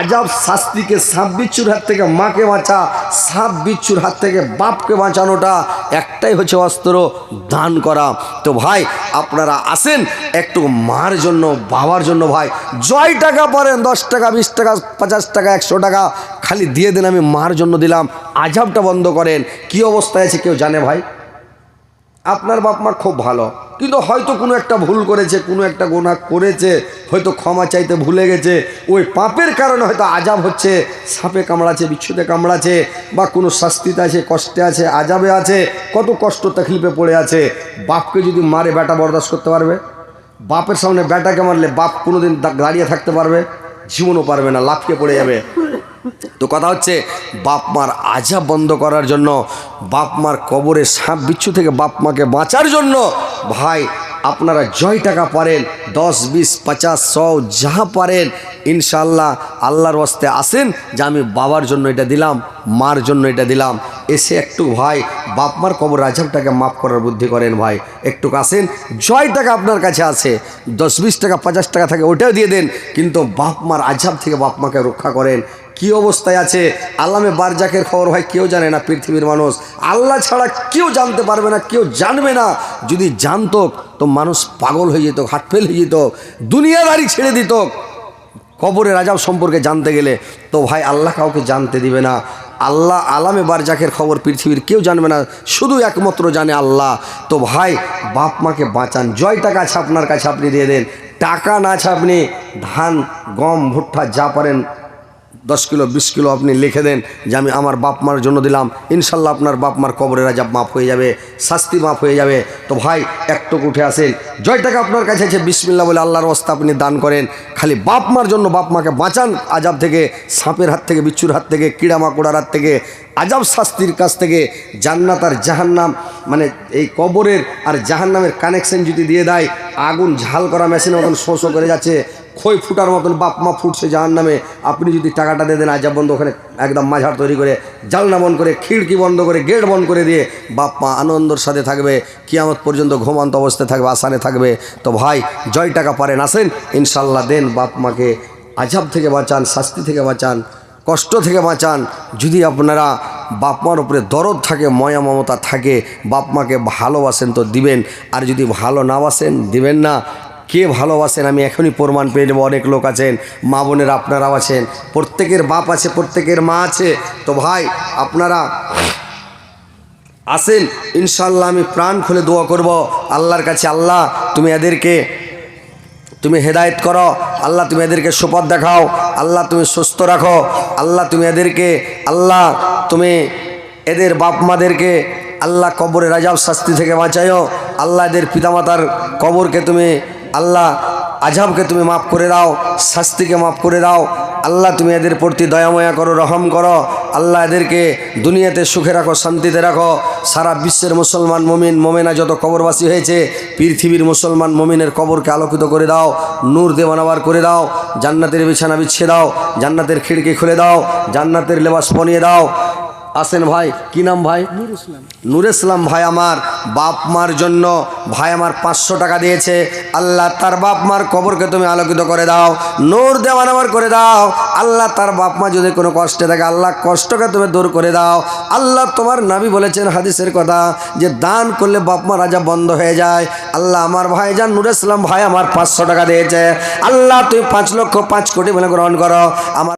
আযাব শাস্তিকে, সাপ বিচ্ছুর হাত থেকে মাকে বাঁচা, সাপ বিচ্ছুর হাত থেকে বাপকে বাঁচানোটা একটাই হচ্ছে অস্ত্র, দান করা। তো ভাই আপনারা আসেন একটু মার জন্য, বাবার জন্য ভাই জয় টাকা পারেন, 10 টাকা, 20 টাকা, 50 টাকা, 100 টাকা খালি দিয়ে দেন, আমি মার জন্য দিলাম, আযাবটা বন্ধ করেন। কি অবস্থায় আছে কেউ জানে ভাই? আপনার বাপ মা খুব ভালো, কিন্তু হয়তো কোনো একটা ভুল করেছে, কোনো একটা গুনাহ করেছে, হয়তো ক্ষমা চাইতে ভুলে গেছে, ওই পাপের কারণে হয়তো আযাব হচ্ছে, সাপে কামড়াচ্ছে, বিচ্ছুতে কামড়াচ্ছে, বা কোনো শাস্তিতে আছে, কষ্টে আছে, আযাবে আছে, কত কষ্ট তাকলিফে পড়ে আছে। বাপকে যদি মারে বেটা বরদাস্ত করতে পারবে? বাপের সামনে বেটাকে মারলে বাপ কোনোদিন দাঁড়িয়ে থাকতে পারবে? জীবনও পারবে না, লাফিয়ে পড়ে যাবে। তো কথা হচ্ছে বাপ মার আযাব বন্ধ করার জন্য, বাপ মার কবরে সাপ বিচ্ছু থেকে বাপ মাকে বাঁচার জন্য ভাই আপনারা জয় টাকা পারেন, 10, 20, 50, 100 যা পারেন ইনশাআল্লাহ আল্লাহর ওয়াস্তে আসেন, যে আমি বাবার জন্য এটা দিলাম, মার জন্য এটা দিলাম। এসে একটু ভাই বাপ মার কবর আযাবটাকে মাফ করার বুদ্ধি করেন ভাই, একটু আসেন। জয় টাকা আপনার কাছে আছে, 10, 20 টাকা, 50 টাকা থাকে, ওটাও দিয়ে দেন, কিন্তু বাপ মার আযাব থেকে বাপ মাকে রক্ষা করেন। কি অবস্থায় আছে আলামে বারজাকের খবর ভাই কেউ জানে না, পৃথিবীর মানুষ আল্লাহ ছাড়া কেউ জানতে পারবে না, কেউ জানবে না। যদি জানতো তো মানুষ পাগল হয়ে যেত, হাটফেল হয়ে যেত, দুনিয়াদারি ছেড়ে দিত কবরের আযাব সম্পর্কে জানতে গেলে। তো ভাই আল্লাহ কাউকে জানতে দিবে না, আল্লাহ আলামে বারজাকের খবর পৃথিবীর কেউ জানবে না, শুধু একমাত্র জানে আল্লাহ। তো ভাই বাপ মাকে বাঁচান, জয় টাকা আছে আপনার কাছে আপনি দিয়ে দেন, টাকা না আছে আপনি ধান, গম, ভুট্টা যা পারেন 10 কিলো 20 কিলো আপনি লিখে দেন, যে আমি আমার বাপ মার জন্য দিলাম, ইনশাল্লাহ আপনার বাপ মার কবরের আযাব মাফ হয়ে যাবে, শাস্তি মাফ হয়ে যাবে। তো ভাই একটু উঠে আসেন, জয় টাকা আপনার কাছে আছে, বিসমিল্লাহ বলে আল্লাহর ওয়াস্তে আপনি দান করেন, খালি বাপ মার জন্য বাপ মাকে বাঁচান আযাব থেকে, সাপের হাত থেকে, বিচ্ছুর হাত থেকে, কীড়ামাকড়ার হাত থেকে, আযাব শাস্তির কাছ থেকে। জান্নাত আর জাহান্নাম মানে এই কবরের আর জাহান্নামের কানেকশন যদি দিয়ে দেয়, আগুন ঝাল করা মেশিনের মতন শো শো করে যাচ্ছে, খই ফুটার মতন বাপ মা ফুটছে জাহান্নামে, আপনি যদি টাকাটা দিয়ে দেন আযাব বন্ধ, ওখানে একদম মাঝার তৈরি করে, জানলা বন্ধ করে, খিড়কি বন্ধ করে, গেট বন্ধ করে দিয়ে বাপ মা আনন্দর সাথে থাকবে, কিয়ামত পর্যন্ত ঘুমান্ত অবস্থায় থাকবে, আসানে থাকবে। তো ভাই জয় টাকা পারেন আসেন, ইনশাল্লাহ দেন, বাপ মাকে আযাব থেকে বাঁচান, শাস্তি থেকে বাঁচান, কষ্ট থেকে বাঁচান। যদি আপনারা বাপ মার উপরে দরদ থাকে, ময়া মমতা থাকে, বাপ মাকে ভালোবাসেন তো দিবেন, আর যদি ভালো না বাসেন দিবেন না। কে ভালোবাসেন আমি এখনই প্রমাণ পেয়ে যাবো, অনেক লোক আছেন, মা বোনেরা আপনারাও আছেন, প্রত্যেকের বাপ আছে, প্রত্যেকের মা আছে। তো ভাই আপনারা আসেন, ইনশাল্লাহ আমি প্রাণ খুলে দোয়া করব আল্লাহর কাছে, আল্লাহ তুমি এদেরকে তুমি হেদায়েত করো, আল্লাহ তুমি এদেরকে সুপথ দেখাও, আল্লাহ তুমি সুস্থ রাখো, আল্লাহ তুমি এদেরকে, আল্লাহ তুমি এদের বাপ মাদেরকে আল্লাহ কবরের আযাব শাস্তি থেকে বাঁচাইও, আল্লাহ এদের পিতামাতার কবরকে তুমি আল্লাহ আযাবকে তুমি মাফ করে দাও, শাস্তিকে মাফ করে দাও। আল্লাহ তুমি এদের প্রতি দয়াময়া করো, রহম করো। আল্লাহ এদেরকে দুনিয়াতে সুখে রাখো, শান্তিতে রাখো। সারা বিশ্বের মুসলমান মুমিন মুমিনা যত কবরবাসী হয়েছে, পৃথিবীর মুসলমান মুমিনের কবরকে আলোকিত করে দাও, নূর দিয়ে বানাবার করে দাও। জান্নাতের বিছানা বিছিয়ে দাও, জান্নাতের খিড়কি খুলে দাও, জান্নাতের লেবাস পরিয়ে দাও। আসেন ভাই, কি নাম ভাই? নূর ইসলাম ভাই আমার বাপ মার জন্য ভাই আমার 500 টাকা দিয়েছে। আল্লাহ তার বাপ মার কবরকে তুমি আলোকিত করে দাও, নূর দেওয়ান আমার করে দাও। আল্লাহ তার বাপ মা যদি কোনো কষ্টে থাকে, আল্লাহ কষ্টকে তুমি দূর করে দাও। আল্লাহ তোমার নবী বলেছেন হাদিসের কথা যে দান করলে বাপ মা রাজা বন্ধ হয়ে যায়। আল্লাহ আমার ভাইজান নূর ইসলাম ভাই আমার 500 টাকা দিয়েছে। আল্লাহ তুমি 5 লক্ষ 5 কোটি বলে গ্রহণ করো। আমার